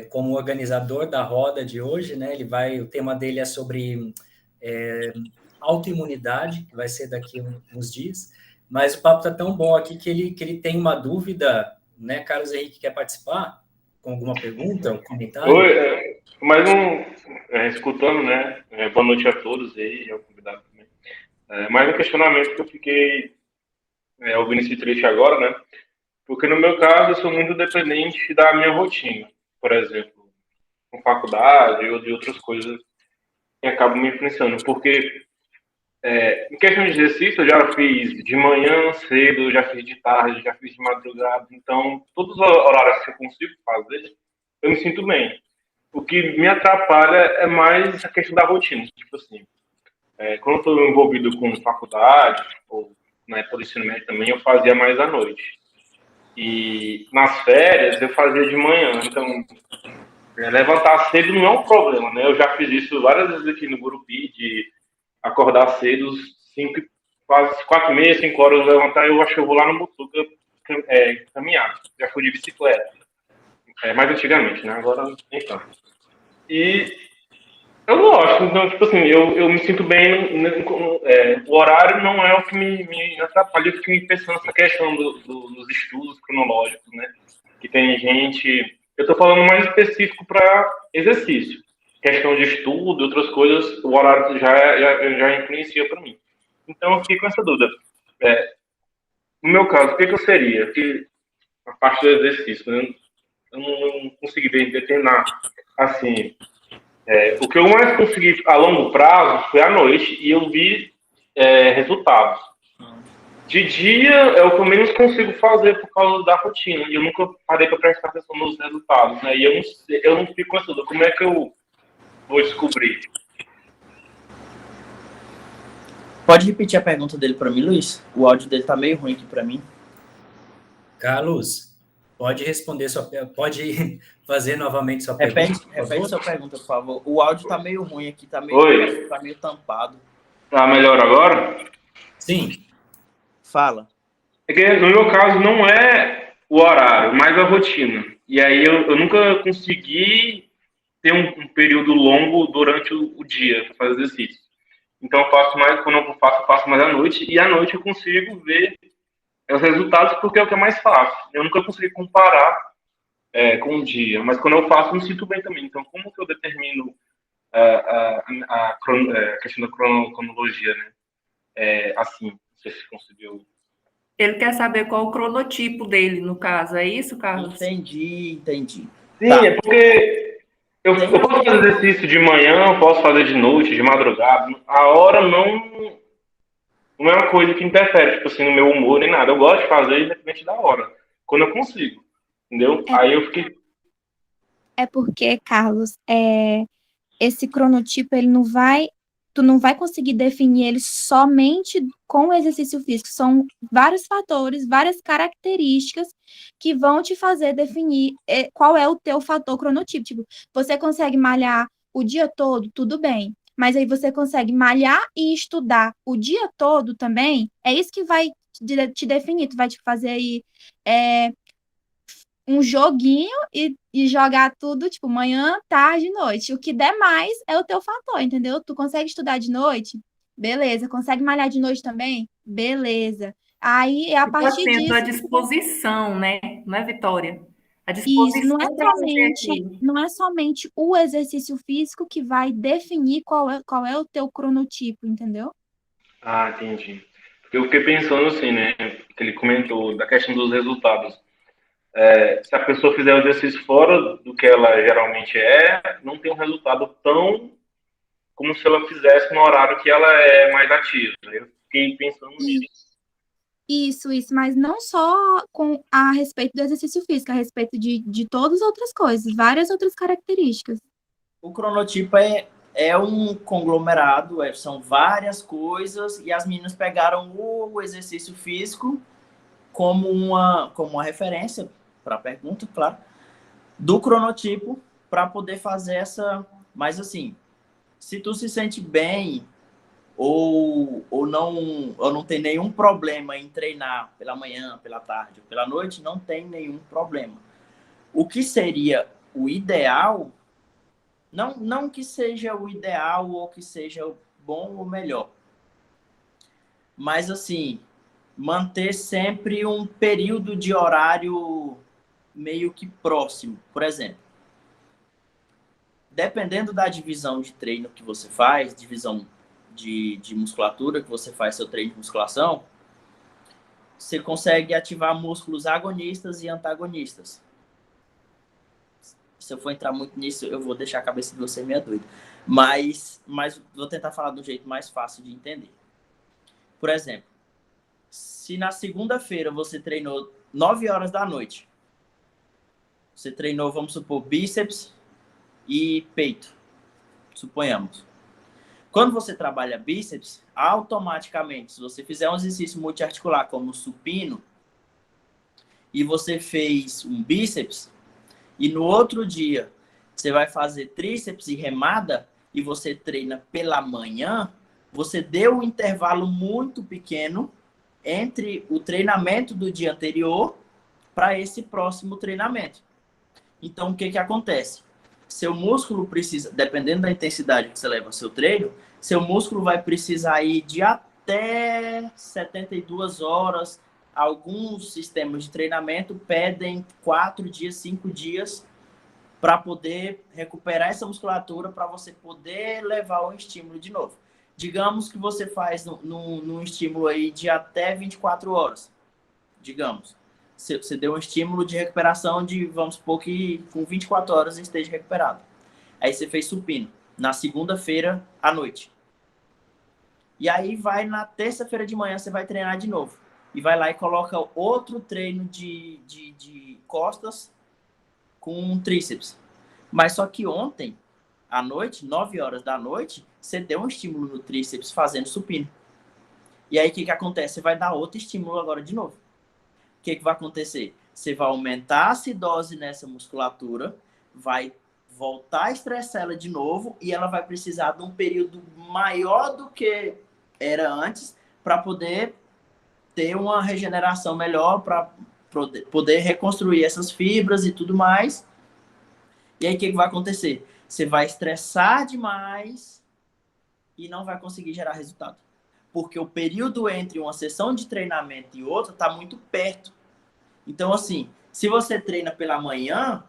como organizador da roda de hoje, né? O tema dele é sobre autoimunidade, que vai ser daqui uns dias. Mas o papo tá tão bom aqui que ele tem uma dúvida, né? Carlos Henrique, quer participar com alguma pergunta, um comentário? Oi, escutando, né? Boa noite a todos aí, ao convidado também. Mais um questionamento que eu fiquei ouvindo esse trecho agora, né? Porque no meu caso eu sou muito dependente da minha rotina, por exemplo, com faculdade ou de outras coisas que acabam me influenciando. Porque em questão de exercício eu já fiz de manhã cedo, já fiz de tarde, já fiz de madrugada. Então, todos os horários que eu consigo fazer, eu me sinto bem. O que me atrapalha é mais a questão da rotina. Tipo assim, quando eu estou envolvido com faculdade, ou na época do ensino médio também, eu fazia mais à noite. E nas férias eu fazia de manhã. Então, levantar cedo não é um problema, né? Eu já fiz isso várias vezes aqui no Gurupi, de acordar cedo, quase 4h30, 5 horas, levantar, eu acho que eu vou lá no Mutuca caminhar. Já fui de bicicleta. Mais antigamente, né? Agora nem tanto. E eu gosto, então, tipo assim, eu me sinto bem. O horário não é o que me atrapalha, eu fico me pensando nessa questão dos estudos cronológicos, né? Que tem gente. Eu tô falando mais específico para exercício. Questão de estudo, outras coisas, o horário já influencia para mim. Então eu fiquei com essa dúvida. No meu caso, o que eu seria? Que a parte do exercício, né? Eu não consegui determinar assim. O que eu mais consegui a longo prazo foi à noite e eu vi resultados. De dia é o que eu menos consigo fazer por causa da rotina e eu nunca parei para prestar atenção nos resultados, né? E eu não fico com essa dúvida. Como é que eu vou descobrir? Pode repetir a pergunta dele para mim, Luiz? O áudio dele tá meio ruim aqui para mim. Carlos, pode pode fazer novamente sua pergunta, por Repete favor? sua pergunta, por favor. O áudio tá meio ruim aqui, tá Oi. meio tampado. Tá melhor agora? Sim. Fala. É que no meu caso não é o horário, mas a rotina. E aí eu nunca consegui ter um período longo durante o dia para fazer exercício. Então eu faço mais, quando eu faço mais à noite, e à noite eu consigo ver os resultados porque é o que é mais fácil. Eu nunca consegui comparar com o dia, mas quando eu faço eu me sinto bem também. Então como que eu determino a questão da cronologia, né? Assim, não sei se conseguiu. Ele quer saber qual o cronotipo dele, no caso. É isso, Carlos? Entendi. Sim, Tá. é porque eu posso fazer exercício de manhã, eu posso fazer de noite, de madrugada. A hora não é uma coisa que interfere, tipo assim, no meu humor nem nada. Eu gosto de fazer independente da hora. Quando eu consigo, entendeu? Aí eu fiquei... É porque, Carlos, esse cronotipo, tu não vai conseguir definir ele somente com o exercício físico. São vários fatores, várias características que vão te fazer definir qual é o teu fator cronotipo. Tipo, você consegue malhar o dia todo, tudo bem. Mas aí você consegue malhar e estudar o dia todo também, é isso que vai te definir. Tu vai te fazer aí um joguinho e jogar tudo, tipo, manhã, tarde, noite. O que der mais é o teu fator, entendeu? Tu consegue estudar de noite? Beleza. Consegue malhar de noite também? Beleza. Aí, a Tipo partir assim, a tua disso, disposição, né? Não é, Vitória? A isso disposição para fazer aquilo. não é somente o exercício físico que vai definir qual é o teu cronotipo, entendeu? Ah, entendi. Porque eu fiquei pensando assim, né? Que ele comentou da questão dos resultados. Se a pessoa fizer o exercício fora do que ela geralmente não tem um resultado tão como se ela fizesse no horário que ela é mais ativa. Eu fiquei pensando nisso. Isso, mas não só a respeito do exercício físico, a respeito de todas as outras coisas, várias outras características. O cronotipo é um conglomerado, são várias coisas, e as meninas pegaram o exercício físico como uma referência para a pergunta, claro, do cronotipo para poder fazer essa. Mas assim, se tu se sente bem ou não tem nenhum problema em treinar pela manhã, pela tarde ou pela noite, não tem nenhum problema. O que seria o ideal, não que seja o ideal ou que seja bom ou melhor, mas assim, manter sempre um período de horário meio que próximo. Por exemplo, dependendo da divisão de treino que você faz, divisão de musculatura que você faz seu treino de musculação, você consegue ativar músculos agonistas e antagonistas. Se eu for entrar muito nisso, eu vou deixar a cabeça de você meio doida. Mas vou tentar falar do jeito mais fácil de entender. Por exemplo, se na segunda-feira você treinou 9 horas da noite, você treinou, vamos supor, bíceps e peito, suponhamos. Quando você trabalha bíceps, automaticamente, se você fizer um exercício multiarticular como supino, e você fez um bíceps, e no outro dia você vai fazer tríceps e remada, e você treina pela manhã, você deu um intervalo muito pequeno entre o treinamento do dia anterior para esse próximo treinamento. Então, o que acontece? Seu músculo precisa, dependendo da intensidade que você leva ao seu treino, seu músculo vai precisar ir de até 72 horas. Alguns sistemas de treinamento pedem 4 dias, 5 dias para poder recuperar essa musculatura para você poder levar o estímulo de novo. Digamos que você faz num estímulo aí de até 24 horas. Digamos. Você deu um estímulo de recuperação de, vamos supor que com 24 horas esteja recuperado. Aí você fez supino, na segunda-feira à noite. E aí vai na terça-feira de manhã, você vai treinar de novo. E vai lá e coloca outro treino de costas com tríceps. Mas só que ontem, à noite, 9 horas da noite, você deu um estímulo no tríceps fazendo supino. E aí, o que acontece? Você vai dar outro estímulo agora de novo. O que vai acontecer? Você vai aumentar a acidose nessa musculatura, vai voltar a estressar ela de novo e ela vai precisar de um período maior do que era antes para poder ter uma regeneração melhor, para poder reconstruir essas fibras e tudo mais. E aí, o que vai acontecer? Você vai estressar demais e não vai conseguir gerar resultado. Porque o período entre uma sessão de treinamento e outra está muito perto. Então, assim, se você treina pela manhã,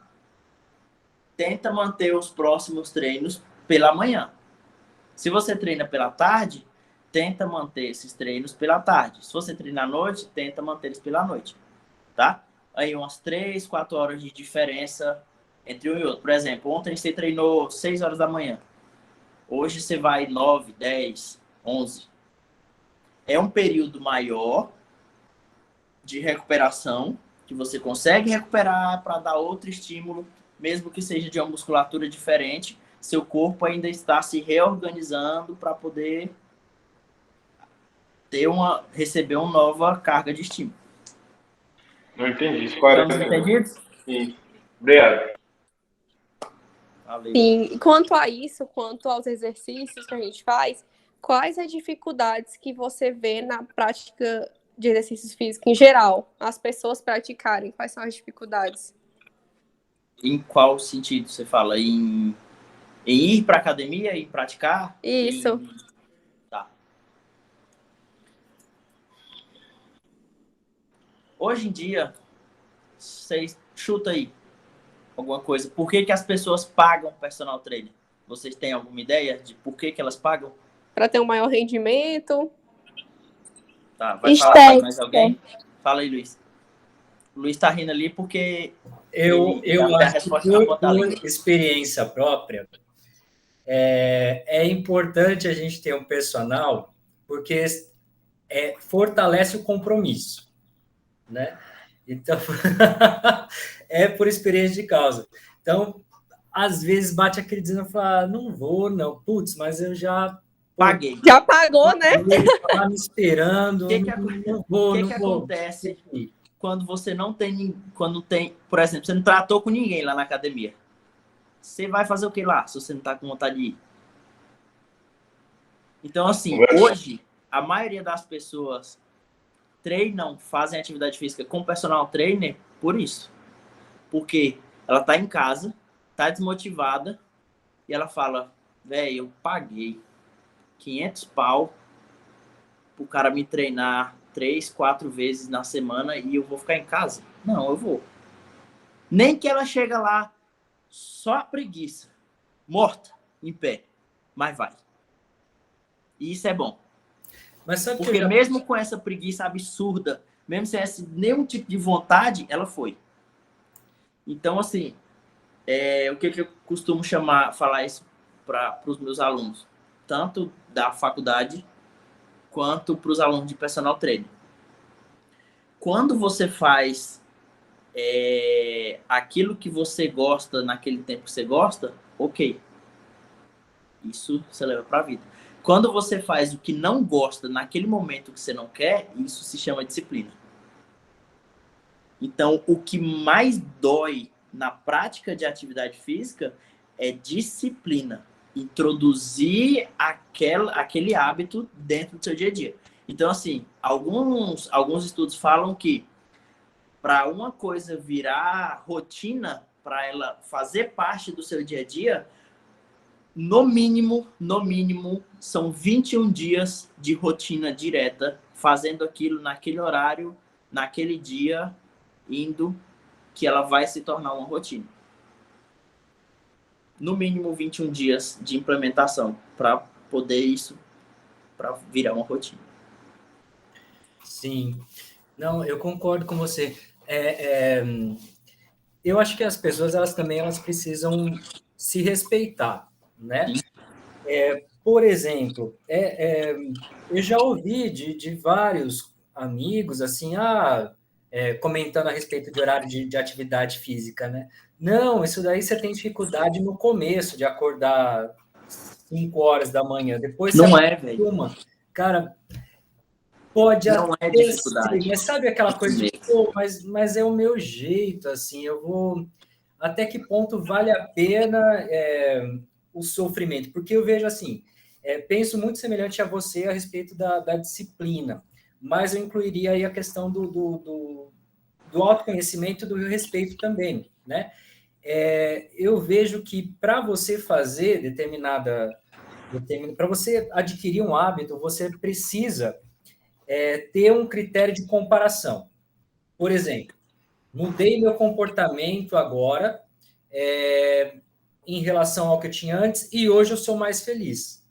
tenta manter os próximos treinos pela manhã. Se você treina pela tarde, tenta manter esses treinos pela tarde. Se você treina à noite, tenta manter eles pela noite, tá? Aí umas 3, 4 horas de diferença entre um e outro. Por exemplo, ontem você treinou 6 horas da manhã. Hoje você vai 9, 10, 11. É um período maior de recuperação, que você consegue recuperar para dar outro estímulo, mesmo que seja de uma musculatura diferente, seu corpo ainda está se reorganizando para poder receber uma nova carga de estímulo. Não entendi. Isso parece. Estamos entendidos? Sim. Obrigado. Valeu. Sim, quanto a isso, quanto aos exercícios que a gente faz, quais as dificuldades que você vê na prática de exercícios físicos em geral? As pessoas praticarem, quais são as dificuldades? Em qual sentido você fala? Em ir para academia e praticar? Isso. Tá. Hoje em dia, vocês chuta aí alguma coisa. Por que as pessoas pagam personal trainer? Vocês têm alguma ideia de por que elas pagam? Para ter um maior rendimento. Tá, vai falar mais alguém? Fala aí, Luiz. O Luiz tá rindo ali porque eu acho que por experiência própria, é importante a gente ter um personal, porque fortalece o compromisso, né? Então, é por experiência de causa. Então, às vezes bate aquele desânimo e fala, não vou, não. Putz, mas eu já paguei. Já pagou, né? Tá me esperando. Não vou. O que acontece quando você não tem, por exemplo, você não tratou com ninguém lá na academia? Você vai fazer o que lá, se você não tá com vontade de ir? Então, assim, hoje, a maioria das pessoas fazem atividade física com personal trainer por isso. Porque ela tá em casa, tá desmotivada, e ela fala, velho, eu paguei 500 pau pro cara me treinar 3, 4 vezes na semana e eu vou ficar em casa? Não, eu vou. Nem que ela chega lá só a preguiça, morta, em pé, mas vai. E isso é bom. Mas sabe porque mesmo com essa preguiça absurda, mesmo sem nenhum tipo de vontade, ela foi. Então, assim, o que eu costumo falar isso para os meus alunos, tanto da faculdade quanto para os alunos de personal trainer. Quando você faz aquilo que você gosta naquele tempo que você gosta, ok. Isso você leva para a vida. Quando você faz o que não gosta naquele momento que você não quer, isso se chama disciplina. Então, o que mais dói na prática de atividade física é disciplina. Introduzir aquele hábito dentro do seu dia a dia. Então, assim, alguns estudos falam que para uma coisa virar rotina, para ela fazer parte do seu dia a dia, no mínimo, são 21 dias de rotina direta, fazendo aquilo naquele horário, naquele dia, que ela vai se tornar uma rotina. No mínimo 21 dias de implementação para poder para virar uma rotina. Sim. Não, eu concordo com você. Eu acho que as pessoas, elas precisam se respeitar, né? Por exemplo, eu já ouvi de vários amigos, assim, comentando a respeito de horário de atividade física, né? Não, isso daí você tem dificuldade no começo de acordar 5 horas da manhã. Depois não você velho. Cara, Pode Não é até dificuldade. ser, mas sabe aquela coisa de, pô, mas é o meu jeito, assim, eu vou... Até que ponto vale a pena o sofrimento? Porque eu vejo assim, penso muito semelhante a você a respeito da disciplina, mas eu incluiria aí a questão do autoconhecimento e do respeito também, né? Eu vejo que para você fazer para você adquirir um hábito, você precisa ter um critério de comparação. Por exemplo, mudei meu comportamento agora em relação ao que eu tinha antes e hoje eu sou mais feliz.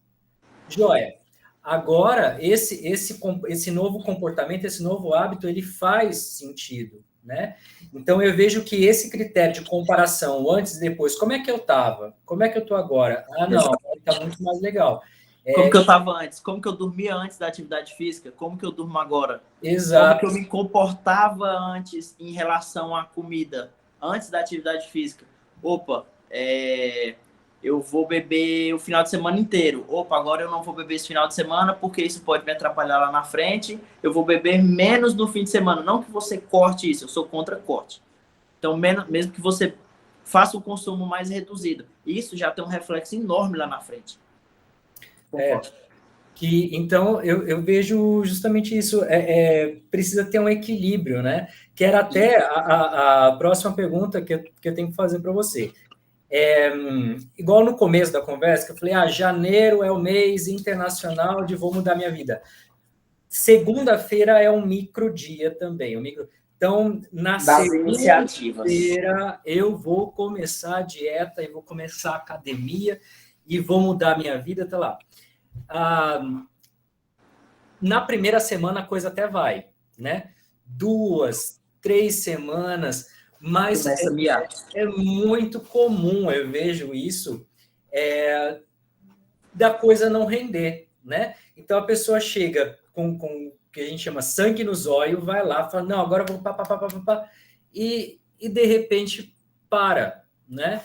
Joia. Agora, esse novo comportamento, esse novo hábito, ele faz sentido, né? Então, eu vejo que esse critério de comparação, antes e depois, como é que eu estava? Como é que eu estou agora? Ah, não, agora está muito mais legal. Como que eu estava antes? Como que eu dormia antes da atividade física? Como que eu durmo agora? Exato. Como que eu me comportava antes em relação à comida, antes da atividade física? Opa, eu vou beber o final de semana inteiro. Opa, agora eu não vou beber esse final de semana porque isso pode me atrapalhar lá na frente. Eu vou beber menos no fim de semana. Não que você corte isso, eu sou contra corte. Então, mesmo que você faça o consumo mais reduzido. Isso já tem um reflexo enorme lá na frente. Então, eu vejo justamente isso. Precisa ter um equilíbrio, né? Que era até a próxima pergunta que eu tenho que fazer para você. Igual no começo da conversa, que eu falei, janeiro é o mês internacional de vou mudar minha vida. Segunda-feira é um microdia também. Então, na segunda-feira, eu vou começar a dieta, e vou começar a academia, e vou mudar minha vida, tá lá. Na primeira semana a coisa até vai, né? 2, 3 semanas, mas é muito comum, eu vejo isso, da coisa não render, né? Então a pessoa chega com o que a gente chama sangue nos olhos, vai lá, fala, não, agora eu vou pá, e de repente para, né?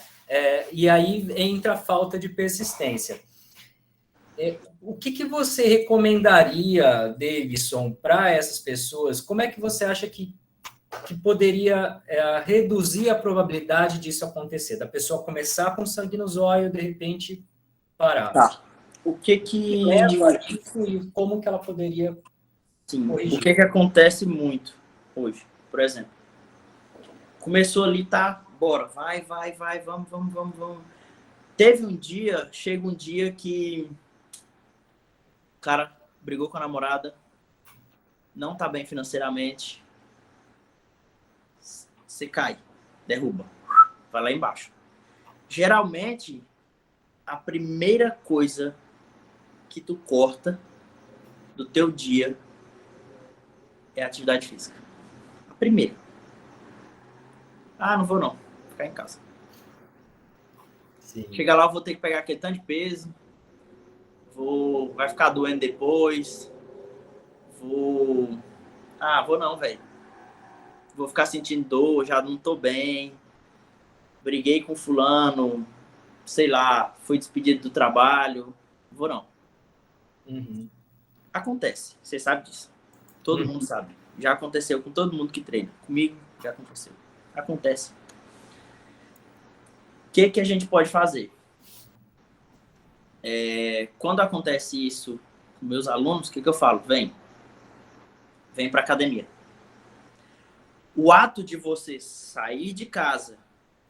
E aí entra a falta de persistência. O que você recomendaria, Davidson, para essas pessoas? Como é que você acha que poderia reduzir a probabilidade disso acontecer? Da pessoa começar com sangue nos olhos, de repente parar. Tá. O que leva a isso e como que ela poderia corrigir? O que acontece muito hoje, por exemplo? Começou ali, tá? Bora, vai, vamos. Chega um dia que o cara brigou com a namorada, não tá bem financeiramente, você cai, derruba, vai lá embaixo. Geralmente, a primeira coisa que tu corta do teu dia é a atividade física. A primeira. Não vou não, vou ficar em casa. Sim. Chega lá, eu vou ter que pegar aquele tanto de peso, vai ficar doendo depois, vou não, velho. Vou ficar sentindo dor, já não tô bem, briguei com fulano, sei lá, fui despedido do trabalho, vou não. Uhum. Acontece, você sabe disso. Todo mundo sabe. Já aconteceu com todo mundo que treina. Comigo já aconteceu. Acontece. O que a gente pode fazer? Quando acontece isso com meus alunos, o que eu falo? Vem para academia. O ato de você sair de casa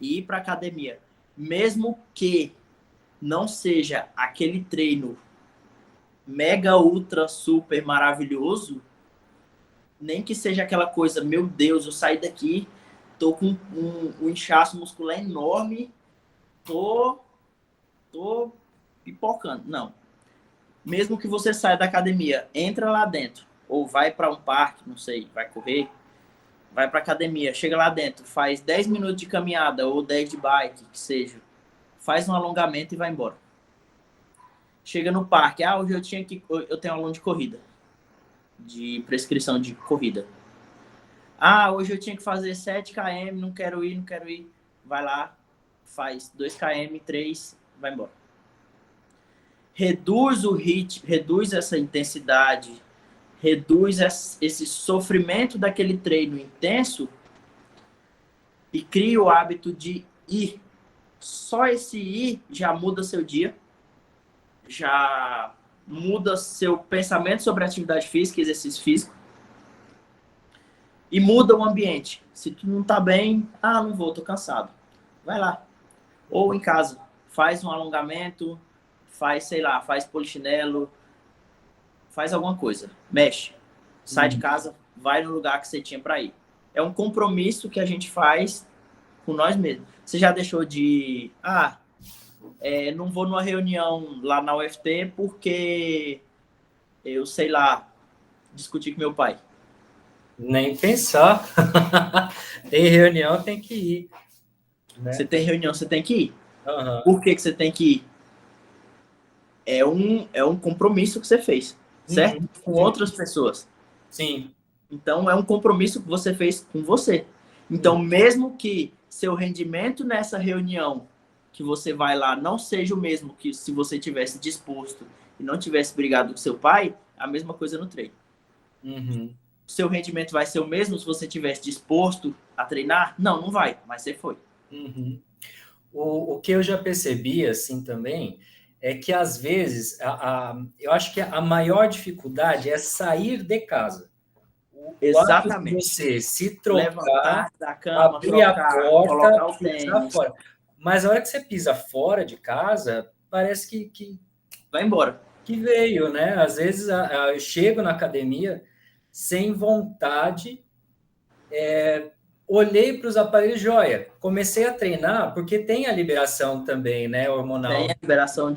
e ir para academia, mesmo que não seja aquele treino mega, ultra, super maravilhoso, nem que seja aquela coisa, meu Deus, eu saí daqui, tô com um inchaço muscular enorme, tô pipocando. Não. Mesmo que você saia da academia, entra lá dentro, ou vai para um parque, não sei, vai correr, vai para academia, chega lá dentro, faz 10 minutos de caminhada ou 10 de bike, que seja, faz um alongamento e vai embora. Chega no parque, hoje eu tenho aluno de corrida, de prescrição de corrida. Hoje eu tinha que fazer 7 km, não quero ir. Vai lá, faz 2 km, 3, vai embora. Reduz o ritmo, reduz essa intensidade, reduz esse sofrimento daquele treino intenso e cria o hábito de ir. Só esse ir já muda seu dia, já muda seu pensamento sobre atividade física, exercício físico, e muda o ambiente. Se tu não tá bem, não vou, tô cansado. Vai lá. Ou em casa, faz um alongamento, faz polichinelo, faz alguma coisa, mexe. Sai de casa, vai no lugar que você tinha para ir. É um compromisso que a gente faz com nós mesmos. Você já deixou de... não vou numa reunião lá na UFT porque eu, discuti com meu pai. Nem pensar. Tem reunião, tem que ir. Né? Você tem reunião, você tem que ir. Uhum. Por que você tem que ir? É um compromisso que você fez, certo? Com outras pessoas. Sim. Então, é um compromisso que você fez com você. Então, mesmo que seu rendimento nessa reunião que você vai lá não seja o mesmo que se você tivesse disposto e não tivesse brigado com seu pai, a mesma coisa no treino. Uhum. Seu rendimento vai ser o mesmo se você tivesse disposto a treinar? Não vai, mas você foi. Uhum. O que eu já percebi, assim, também, é que, às vezes, eu acho que a maior dificuldade é sair de casa. Exatamente. Você se trocar, levantar da cama, abrir a porta, colocar o pisar tênis. fora. Mas a hora que você pisa fora de casa, parece que vai embora. Que veio, né? Às vezes eu chego na academia sem vontade, olhei para os aparelhos, joia. Comecei a treinar, porque tem a liberação também, né, hormonal. Tem a liberação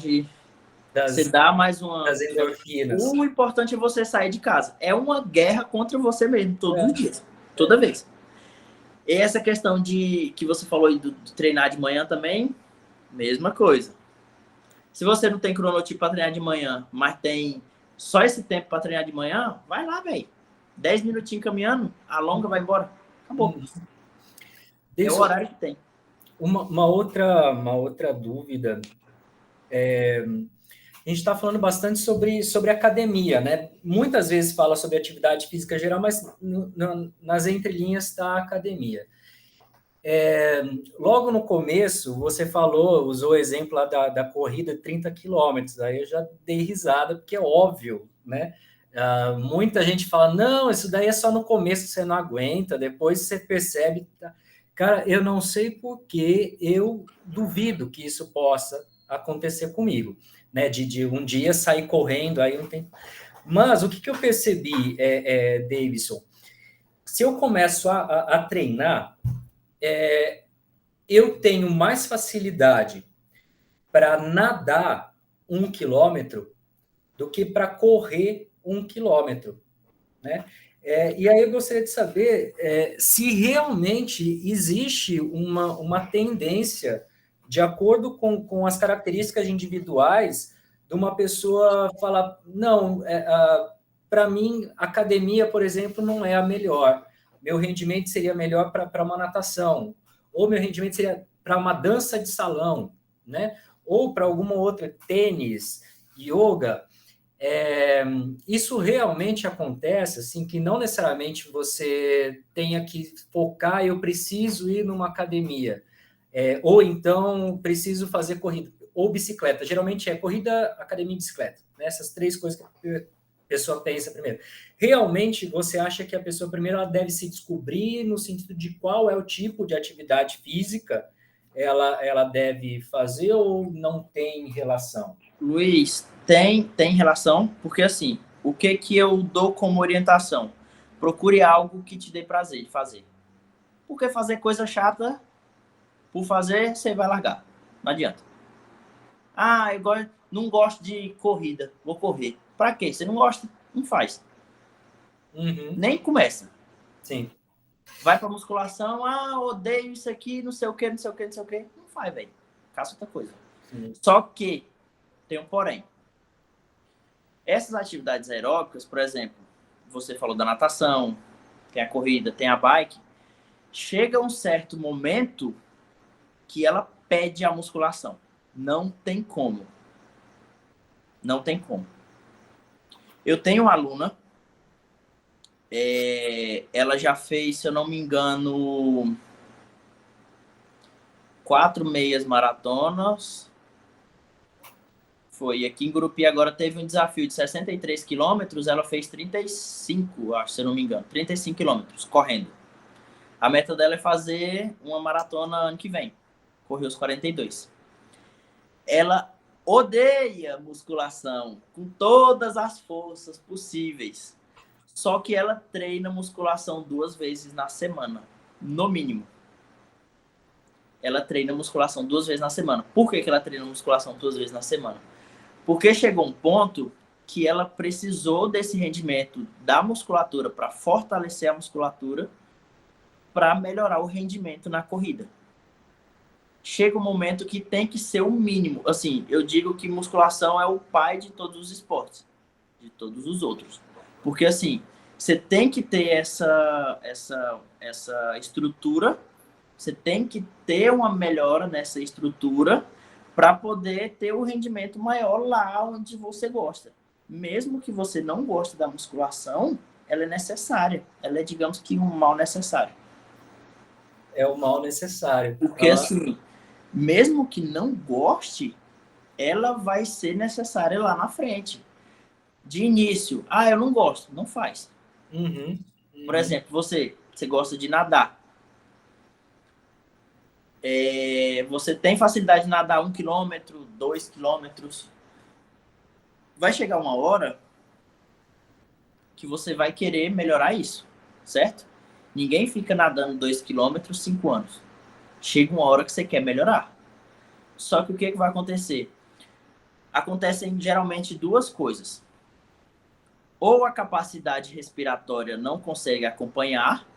você dá mais das endorfinas. O importante é você sair de casa. É uma guerra contra você mesmo, todos os dias. Toda vez. E essa questão que você falou aí do treinar de manhã também, mesma coisa. Se você não tem cronotipo para treinar de manhã, mas tem só esse tempo para treinar de manhã, vai lá, velho. 10 minutinhos caminhando, alonga, vai embora. Acabou. É o horário que tem. Uma outra dúvida. A gente está falando bastante sobre academia, né? Muitas vezes fala sobre atividade física geral, mas nas entrelinhas está a academia. Logo no começo, você usou o exemplo lá da corrida de 30 quilômetros, aí eu já dei risada, porque é óbvio, né? Muita gente fala, não, isso daí é só no começo, você não aguenta, depois você percebe... Cara, eu não sei por que eu duvido que isso possa acontecer comigo, né? De um dia sair correndo, aí não tem... Mas o que eu percebi, Davidson, se eu começo a treinar, eu tenho mais facilidade para nadar 1 quilômetro do que para correr 1 quilômetro, né? E aí eu gostaria de saber se realmente existe uma tendência, de acordo com as características individuais, de uma pessoa falar, não, para mim, academia, por exemplo, não é a melhor. Meu rendimento seria melhor para uma natação, ou meu rendimento seria para uma dança de salão, né? Ou para alguma outra, tênis, yoga. Isso realmente acontece, assim, que não necessariamente você tenha que focar, eu preciso ir numa academia, ou então preciso fazer corrida, ou bicicleta. Geralmente é corrida, academia e bicicleta, né? Essas três coisas que a pessoa pensa primeiro. Realmente, você acha que a pessoa primeiro ela deve se descobrir no sentido de qual é o tipo de atividade física ela deve fazer, ou não tem relação? Luiz, tem relação, porque assim, o que eu dou como orientação? Procure algo que te dê prazer de fazer. Porque fazer coisa chata, por fazer, você vai largar. Não adianta. Eu não gosto de corrida, vou correr. Pra quê? Você não gosta? Não faz. Uhum. Nem começa. Sim. Vai pra musculação, odeio isso aqui, não sei o que. Não faz, velho. Caça outra coisa. Sim. Só que tem um porém. Essas atividades aeróbicas, por exemplo, você falou da natação, tem a corrida, tem a bike, chega um certo momento que ela pede a musculação. Não tem como. Não tem como. Eu tenho uma aluna Ela já fez, se eu não me engano, 4 meias maratonas. Foi aqui em Gurupi, agora teve um desafio de 63 quilômetros, ela fez 35, acho, se eu não me engano, 35 quilômetros correndo. A meta dela é fazer uma maratona ano que vem, correr os 42. Ela odeia musculação com todas as forças possíveis, só que ela treina musculação 2 vezes na semana, no mínimo. Ela treina musculação 2 vezes na semana. Por que ela treina musculação 2 vezes na semana? Porque chegou um ponto que ela precisou desse rendimento da musculatura para fortalecer a musculatura para melhorar o rendimento na corrida. Chega um momento que tem que ser o mínimo. Assim, eu digo que musculação é o pai de todos os esportes, de todos os outros. Porque, assim, você tem que ter essa estrutura, você tem que ter uma melhora nessa estrutura para poder ter o rendimento maior lá onde você gosta. Mesmo que você não goste da musculação, ela é necessária. Ela é, digamos que, um mal necessário. É o mal necessário. Porque, assim, mesmo que não goste, ela vai ser necessária lá na frente. De início, eu não gosto, não faz. Por exemplo, você gosta de nadar. Você tem facilidade de nadar 1 quilômetro, 2 quilômetros. Vai chegar uma hora que você vai querer melhorar isso, certo? Ninguém fica nadando 2 quilômetros 5 anos. Chega uma hora que você quer melhorar. Só que o que vai acontecer? Acontecem geralmente 2 coisas. Ou a capacidade respiratória não consegue acompanhar,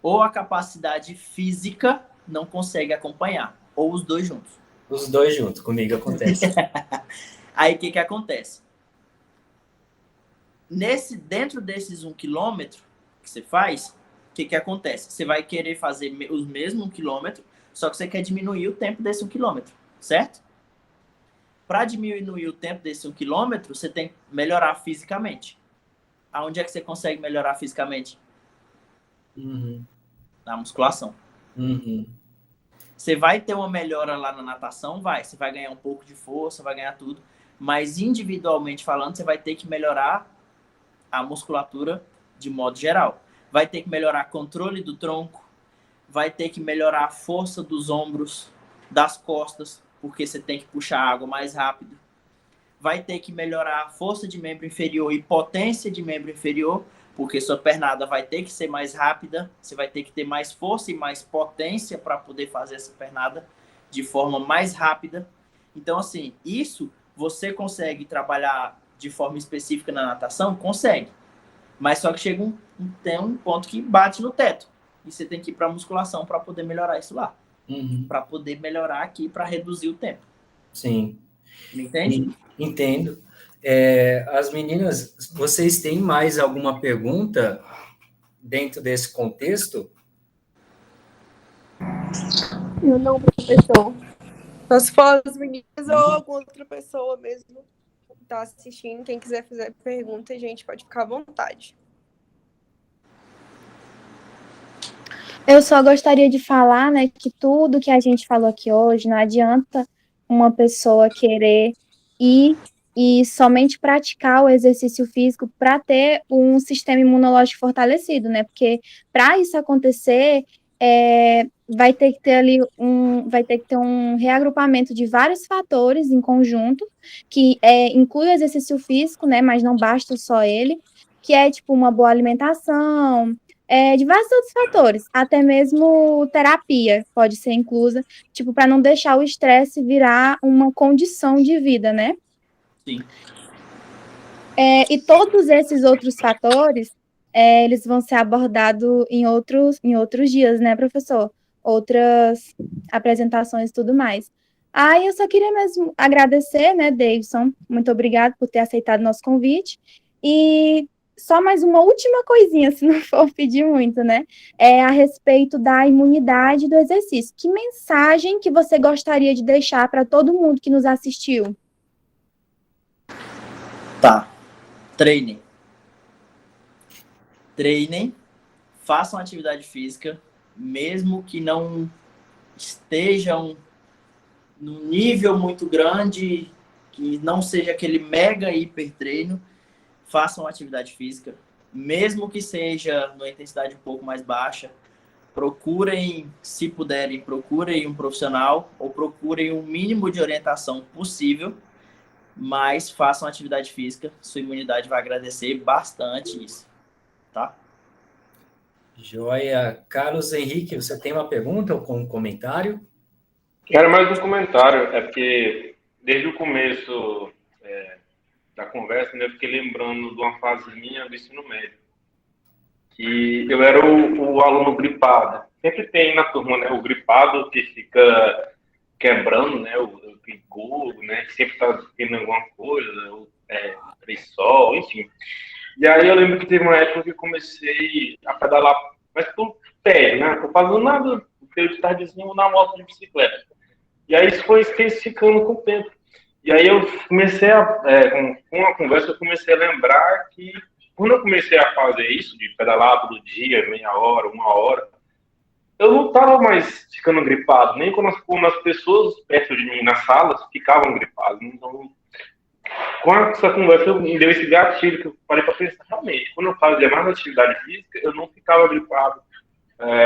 ou a capacidade física não consegue acompanhar. Ou os 2 juntos. Os 2 juntos, comigo acontece. Aí o que acontece? Dentro desses 1 quilômetro que você faz, o que acontece? Você vai querer fazer os mesmos 1 quilômetro, só que você quer diminuir o tempo desse 1 quilômetro, certo? Para diminuir o tempo desse 1 quilômetro, você tem que melhorar fisicamente. Aonde é que você consegue melhorar fisicamente? Na musculação. Você vai ter uma melhora lá na natação? Você vai ganhar um pouco de força, vai ganhar tudo. Mas individualmente falando, você vai ter que melhorar a musculatura de modo geral. Vai ter que melhorar controle do tronco, vai ter que melhorar a força dos ombros, das costas, porque você tem que puxar a água mais rápido. Vai ter que melhorar a força de membro inferior e potência de membro inferior, porque sua pernada vai ter que ser mais rápida, você vai ter que ter mais força e mais potência para poder fazer essa pernada de forma mais rápida. Então, assim, isso você consegue trabalhar de forma específica na natação? Consegue. Mas só que chega tem um ponto que bate no teto. E você tem que ir para a musculação para poder melhorar isso lá. Para poder melhorar aqui, para reduzir o tempo. Sim. Me entende? Entendo. As meninas, vocês têm mais alguma pergunta dentro desse contexto? Eu não, professor. Só se for as meninas ou alguma outra pessoa mesmo que está assistindo, quem quiser fazer pergunta, a gente pode ficar à vontade. Eu só gostaria de falar, né, que tudo que a gente falou aqui hoje, não adianta uma pessoa querer ir e somente praticar o exercício físico para ter um sistema imunológico fortalecido, né? Porque para isso acontecer, vai ter que ter um reagrupamento de vários fatores em conjunto, que inclui o exercício físico, né? Mas não basta só ele, que é tipo uma boa alimentação, diversos outros fatores, até mesmo terapia pode ser inclusa, tipo, para não deixar o estresse virar uma condição de vida, né? Sim. E todos esses outros fatores, eles vão ser abordados em outros dias, né, professor? Outras apresentações e tudo mais. Eu só queria mesmo agradecer, né, Davidson? Muito obrigado por ter aceitado nosso convite. E só mais uma última coisinha, se não for pedir muito, né? A respeito da imunidade do exercício. Que mensagem que você gostaria de deixar para todo mundo que nos assistiu? Tá. Treine. treinem, façam atividade física, mesmo que não estejam num nível muito grande, que não seja aquele mega hiper treino, façam atividade física, mesmo que seja numa intensidade um pouco mais baixa. Procurem, se puderem, procurem um profissional ou procurem o mínimo de orientação possível, mas façam atividade física, sua imunidade vai agradecer bastante isso, tá? Joia. Carlos Henrique, você tem uma pergunta ou um comentário? Era mais um comentário, é porque desde o começo da conversa, né, eu fiquei lembrando de uma fase minha do ensino médio, que eu era o aluno gripado. Sempre tem na turma, né, o gripado que fica quebrando, né, o pigu, né, que sempre está tendo alguma coisa, o sol, enfim. E aí eu lembro que teve uma época que eu comecei a pedalar, mas por pé, né, não tô fazendo nada, porque eu de tardezinho na moto de bicicleta. E aí isso foi intensificando com o tempo. E aí eu comecei com a conversa, eu comecei a lembrar que quando eu comecei a fazer isso, de pedalar todo dia, meia hora, uma hora, eu não estava mais ficando gripado, nem quando as pessoas perto de mim nas salas ficavam gripadas. Então, com essa conversa, me deu esse gatilho que eu parei para pensar, realmente, quando eu fazia mais atividade física, eu não ficava gripado,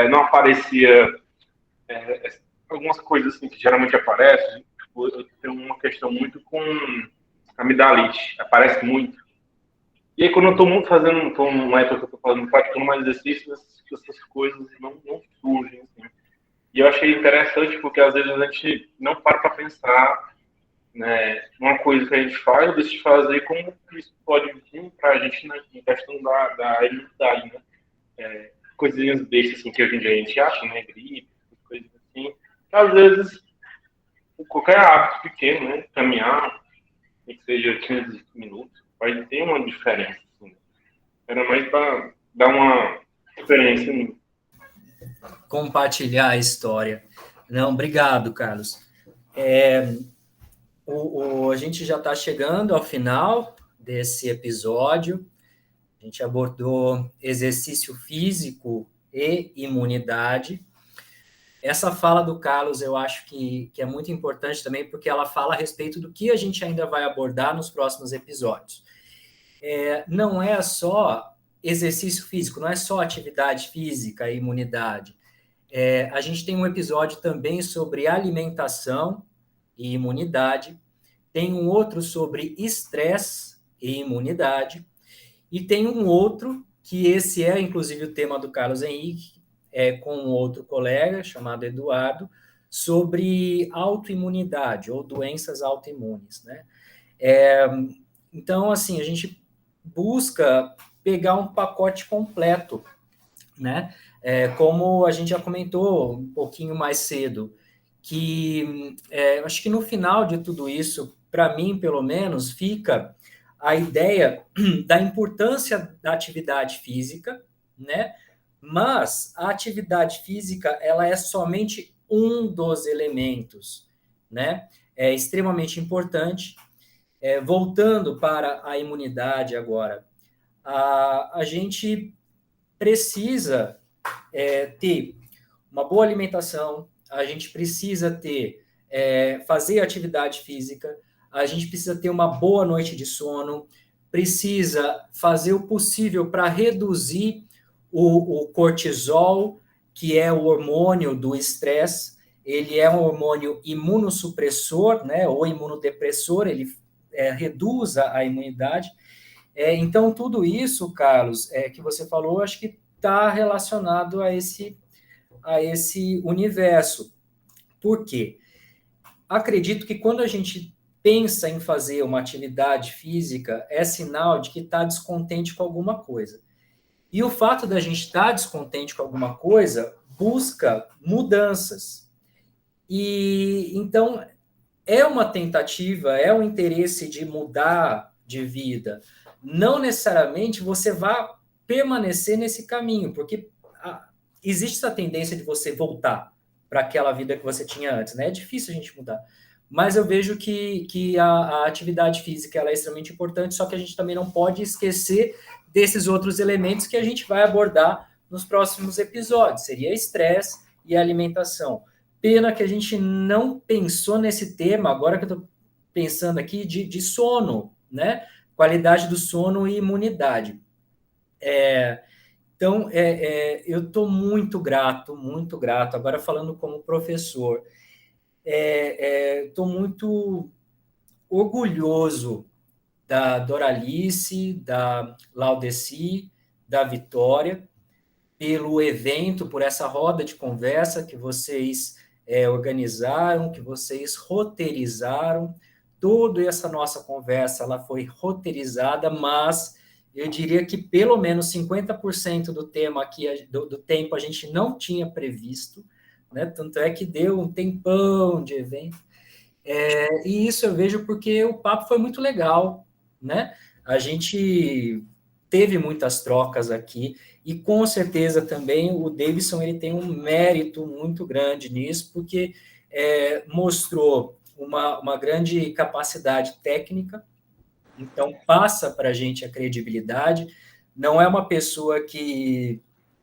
não aparecia algumas coisas assim que geralmente aparecem. Tipo, eu tenho uma questão muito com amidalite, aparece muito. E aí, quando eu estou muito fazendo, numa época que eu estou fazendo, praticando mais exercícios, essas coisas não surgem. Assim. E eu achei interessante porque às vezes a gente não para pensar, né, numa coisa que a gente faz, ou deixa de fazer, como isso pode vir para a gente, né, em questão da imunidade, né? Coisinhas bestas assim, que hoje em dia a gente acha, né, gripe, coisas assim. Às vezes, qualquer hábito pequeno, né, caminhar, nem que seja 15 minutos, vai ter uma diferença. Assim. Era mais para dar uma experiência. Compartilhar a história. Não, obrigado, Carlos. A gente já está chegando ao final desse episódio. A gente abordou exercício físico e imunidade. Essa fala do Carlos eu acho que é muito importante também, porque ela fala a respeito do que a gente ainda vai abordar nos próximos episódios. Não é só exercício físico, não é só atividade física e imunidade. A gente tem um episódio também sobre alimentação e imunidade, tem um outro sobre estresse e imunidade, e tem um outro, que esse é inclusive o tema do Carlos Henrique, com um outro colega chamado Eduardo, sobre autoimunidade ou doenças autoimunes, né? Então, assim, a gente busca pegar um pacote completo, né? Como a gente já comentou um pouquinho mais cedo, que acho que no final de tudo isso, para mim, pelo menos, fica a ideia da importância da atividade física, né? Mas a atividade física, ela é somente um dos elementos, né? É extremamente importante. Voltando para a imunidade agora, a gente precisa ter uma boa alimentação, a gente precisa fazer atividade física, a gente precisa ter uma boa noite de sono, precisa fazer o possível para reduzir o cortisol, que é o hormônio do estresse. Ele é um hormônio imunossupressor, né, ou imunodepressor, ele reduz a imunidade. Então, tudo isso, Carlos, que você falou, acho que está relacionado a esse universo. Por quê? Acredito que quando a gente pensa em fazer uma atividade física, é sinal de que está descontente com alguma coisa. E o fato da gente estar descontente com alguma coisa busca mudanças. E então é uma tentativa, é um interesse de mudar de vida. Não necessariamente você vai permanecer nesse caminho, porque existe essa tendência de você voltar para aquela vida que você tinha antes, né? É difícil a gente mudar. Mas eu vejo que a atividade física ela é extremamente importante, só que a gente também não pode esquecer desses outros elementos que a gente vai abordar nos próximos episódios. Seria estresse e alimentação. Pena que a gente não pensou nesse tema, agora que eu estou pensando aqui, de sono, né? Qualidade do sono e imunidade. Então, eu estou muito grato, agora falando como professor, estou muito orgulhoso da Doralice, da Laudeci, da Vitória, pelo evento, por essa roda de conversa que vocês organizaram, que vocês roteirizaram. Toda essa nossa conversa ela foi roteirizada, mas eu diria que pelo menos 50% do tema aqui, do tempo a gente não tinha previsto, né? Tanto é que deu um tempão de evento. E isso eu vejo porque o papo foi muito legal, né? A gente teve muitas trocas aqui e com certeza também o Davidson ele tem um mérito muito grande nisso, porque mostrou uma grande capacidade técnica, então passa para a gente a credibilidade, não é uma pessoa que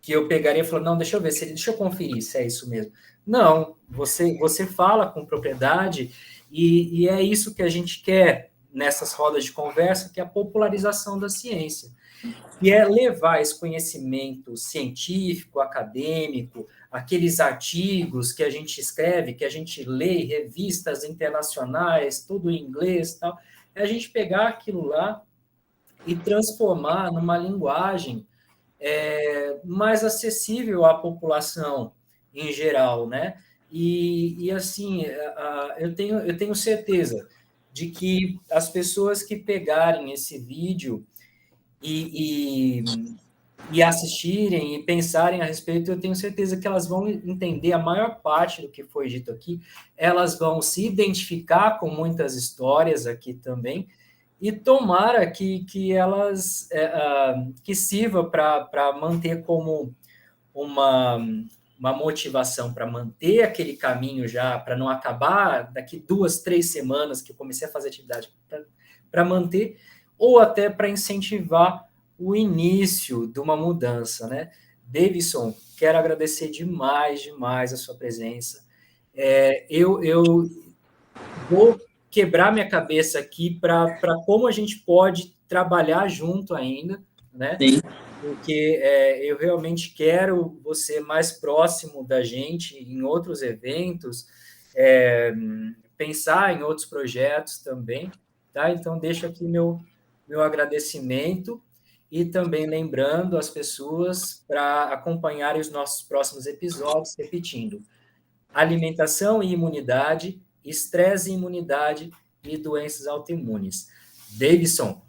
eu pegaria e falaria, não, deixa eu conferir se é isso mesmo. Não, você fala com propriedade e é isso que a gente quer nessas rodas de conversa, que é a popularização da ciência, e é levar esse conhecimento científico, acadêmico, aqueles artigos que a gente escreve, que a gente lê, revistas internacionais, tudo em inglês e tal, é a gente pegar aquilo lá e transformar numa linguagem mais acessível à população em geral, né? E assim, eu tenho certeza de que as pessoas que pegarem esse vídeo e assistirem e pensarem a respeito, eu tenho certeza que elas vão entender a maior parte do que foi dito aqui, elas vão se identificar com muitas histórias aqui também, e tomara que elas que sirva para manter como uma motivação, para manter aquele caminho já, para não acabar daqui 2, 3 semanas que eu comecei a fazer atividade, para manter, ou até para incentivar o início de uma mudança, né? Davidson, quero agradecer demais a sua presença. Eu vou quebrar minha cabeça aqui para como a gente pode trabalhar junto ainda, né? Sim. Porque eu realmente quero você mais próximo da gente em outros eventos, pensar em outros projetos também, tá? Então, deixo aqui meu agradecimento e também lembrando as pessoas para acompanharem os nossos próximos episódios, repetindo: alimentação e imunidade, estresse e imunidade e doenças autoimunes. Davidson.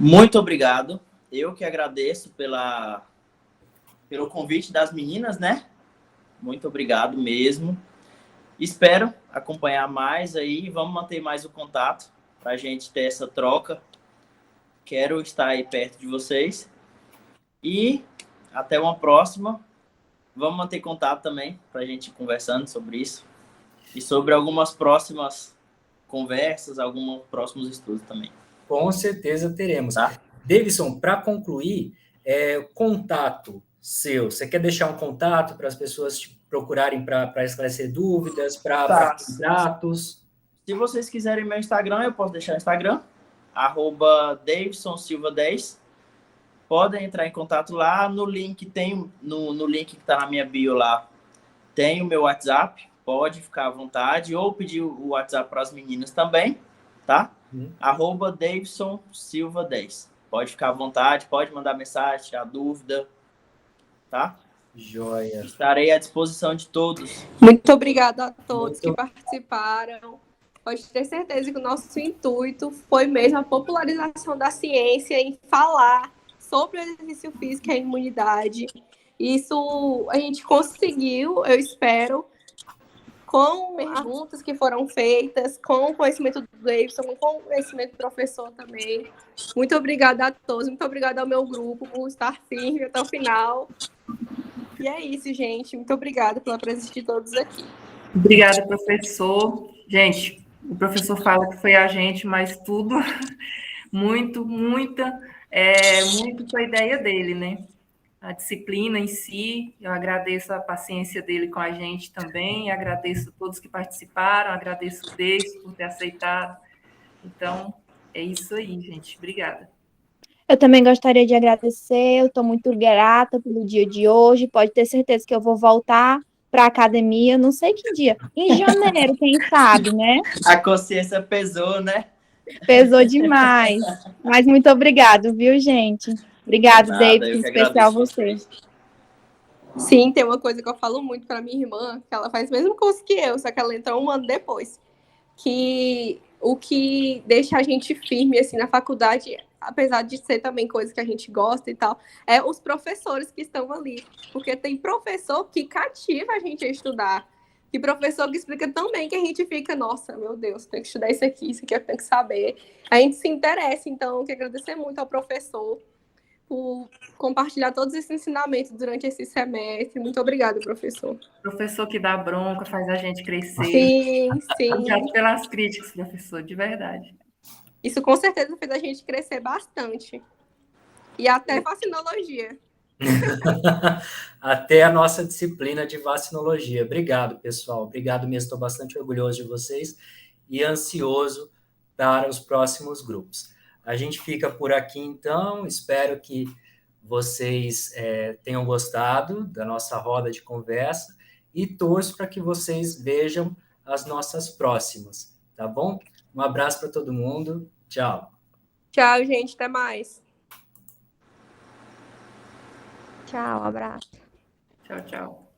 Muito obrigado. Eu que agradeço pelo convite das meninas, né? Muito obrigado mesmo. Espero acompanhar mais aí. Vamos manter mais o contato para a gente ter essa troca. Quero estar aí perto de vocês. E até uma próxima. Vamos manter contato também para a gente ir conversando sobre isso. E sobre algumas próximas conversas, alguns próximos estudos também. Com certeza teremos. Tá? Davidson, para concluir, contato seu. Você quer deixar um contato para as pessoas te procurarem para esclarecer dúvidas, para contratos? Se vocês quiserem meu Instagram, eu posso deixar o Instagram, @DavidsonSilva10. Podem entrar em contato lá. No link no link que está na minha bio lá, tem o meu WhatsApp. Pode ficar à vontade. Ou pedir o WhatsApp para as meninas também, tá? @DavidsonSilva10. Pode ficar à vontade, pode mandar mensagem, tirar dúvida, tá? Joia. Estarei à disposição de todos. Muito obrigada a todos que participaram. Pode ter certeza que o nosso intuito foi mesmo a popularização da ciência em falar sobre o exercício físico e a imunidade. Isso a gente conseguiu, eu espero, com perguntas que foram feitas, com o conhecimento do Davidson, com o conhecimento do professor também. Muito obrigada a todos, muito obrigada ao meu grupo por estar firme até o final. E é isso, gente. Muito obrigada pela presença de todos aqui. Obrigada, professor. Gente, o professor fala que foi a gente, mas tudo, muita Muito foi a ideia dele, né? A disciplina em si, eu agradeço a paciência dele com a gente também, agradeço a todos que participaram, agradeço o Deis por ter aceitado. Então, é isso aí, gente. Obrigada. Eu também gostaria de agradecer, eu estou muito grata pelo dia de hoje. Pode ter certeza que eu vou voltar para a academia, não sei que dia, em janeiro, quem sabe, né? A consciência pesou, né? Pesou demais. Mas muito obrigado, viu, gente? Obrigado, Nada, David, eu em que especial agradeço você. vocês. Sim, tem uma coisa que eu falo muito para minha irmã, que ela faz o mesmo curso que eu, só que ela entrou um ano depois. Que o que deixa a gente firme assim na faculdade, apesar de ser também coisa que a gente gosta e tal, é os professores que estão ali, porque tem professor que cativa a gente a estudar, e professor que explica tão bem que a gente fica, nossa, meu Deus, tem que estudar isso aqui eu tenho que saber. A gente se interessa, então eu quero agradecer muito ao professor por compartilhar todos esses ensinamentos durante esse semestre. Muito obrigada, professor. Professor que dá bronca, faz a gente crescer. Sim, sim. Obrigado pelas críticas, professor, de verdade. Isso com certeza fez a gente crescer bastante. E até vacinologia. Até a nossa disciplina de vacinologia. Obrigado, pessoal. Obrigado mesmo. Estou bastante orgulhoso de vocês e ansioso para os próximos grupos. A gente fica por aqui, então. Espero que vocês tenham gostado da nossa roda de conversa e torço para que vocês vejam as nossas próximas, tá bom? Um abraço para todo mundo. Tchau. Tchau, gente. Até mais. Tchau, abraço. Tchau, tchau.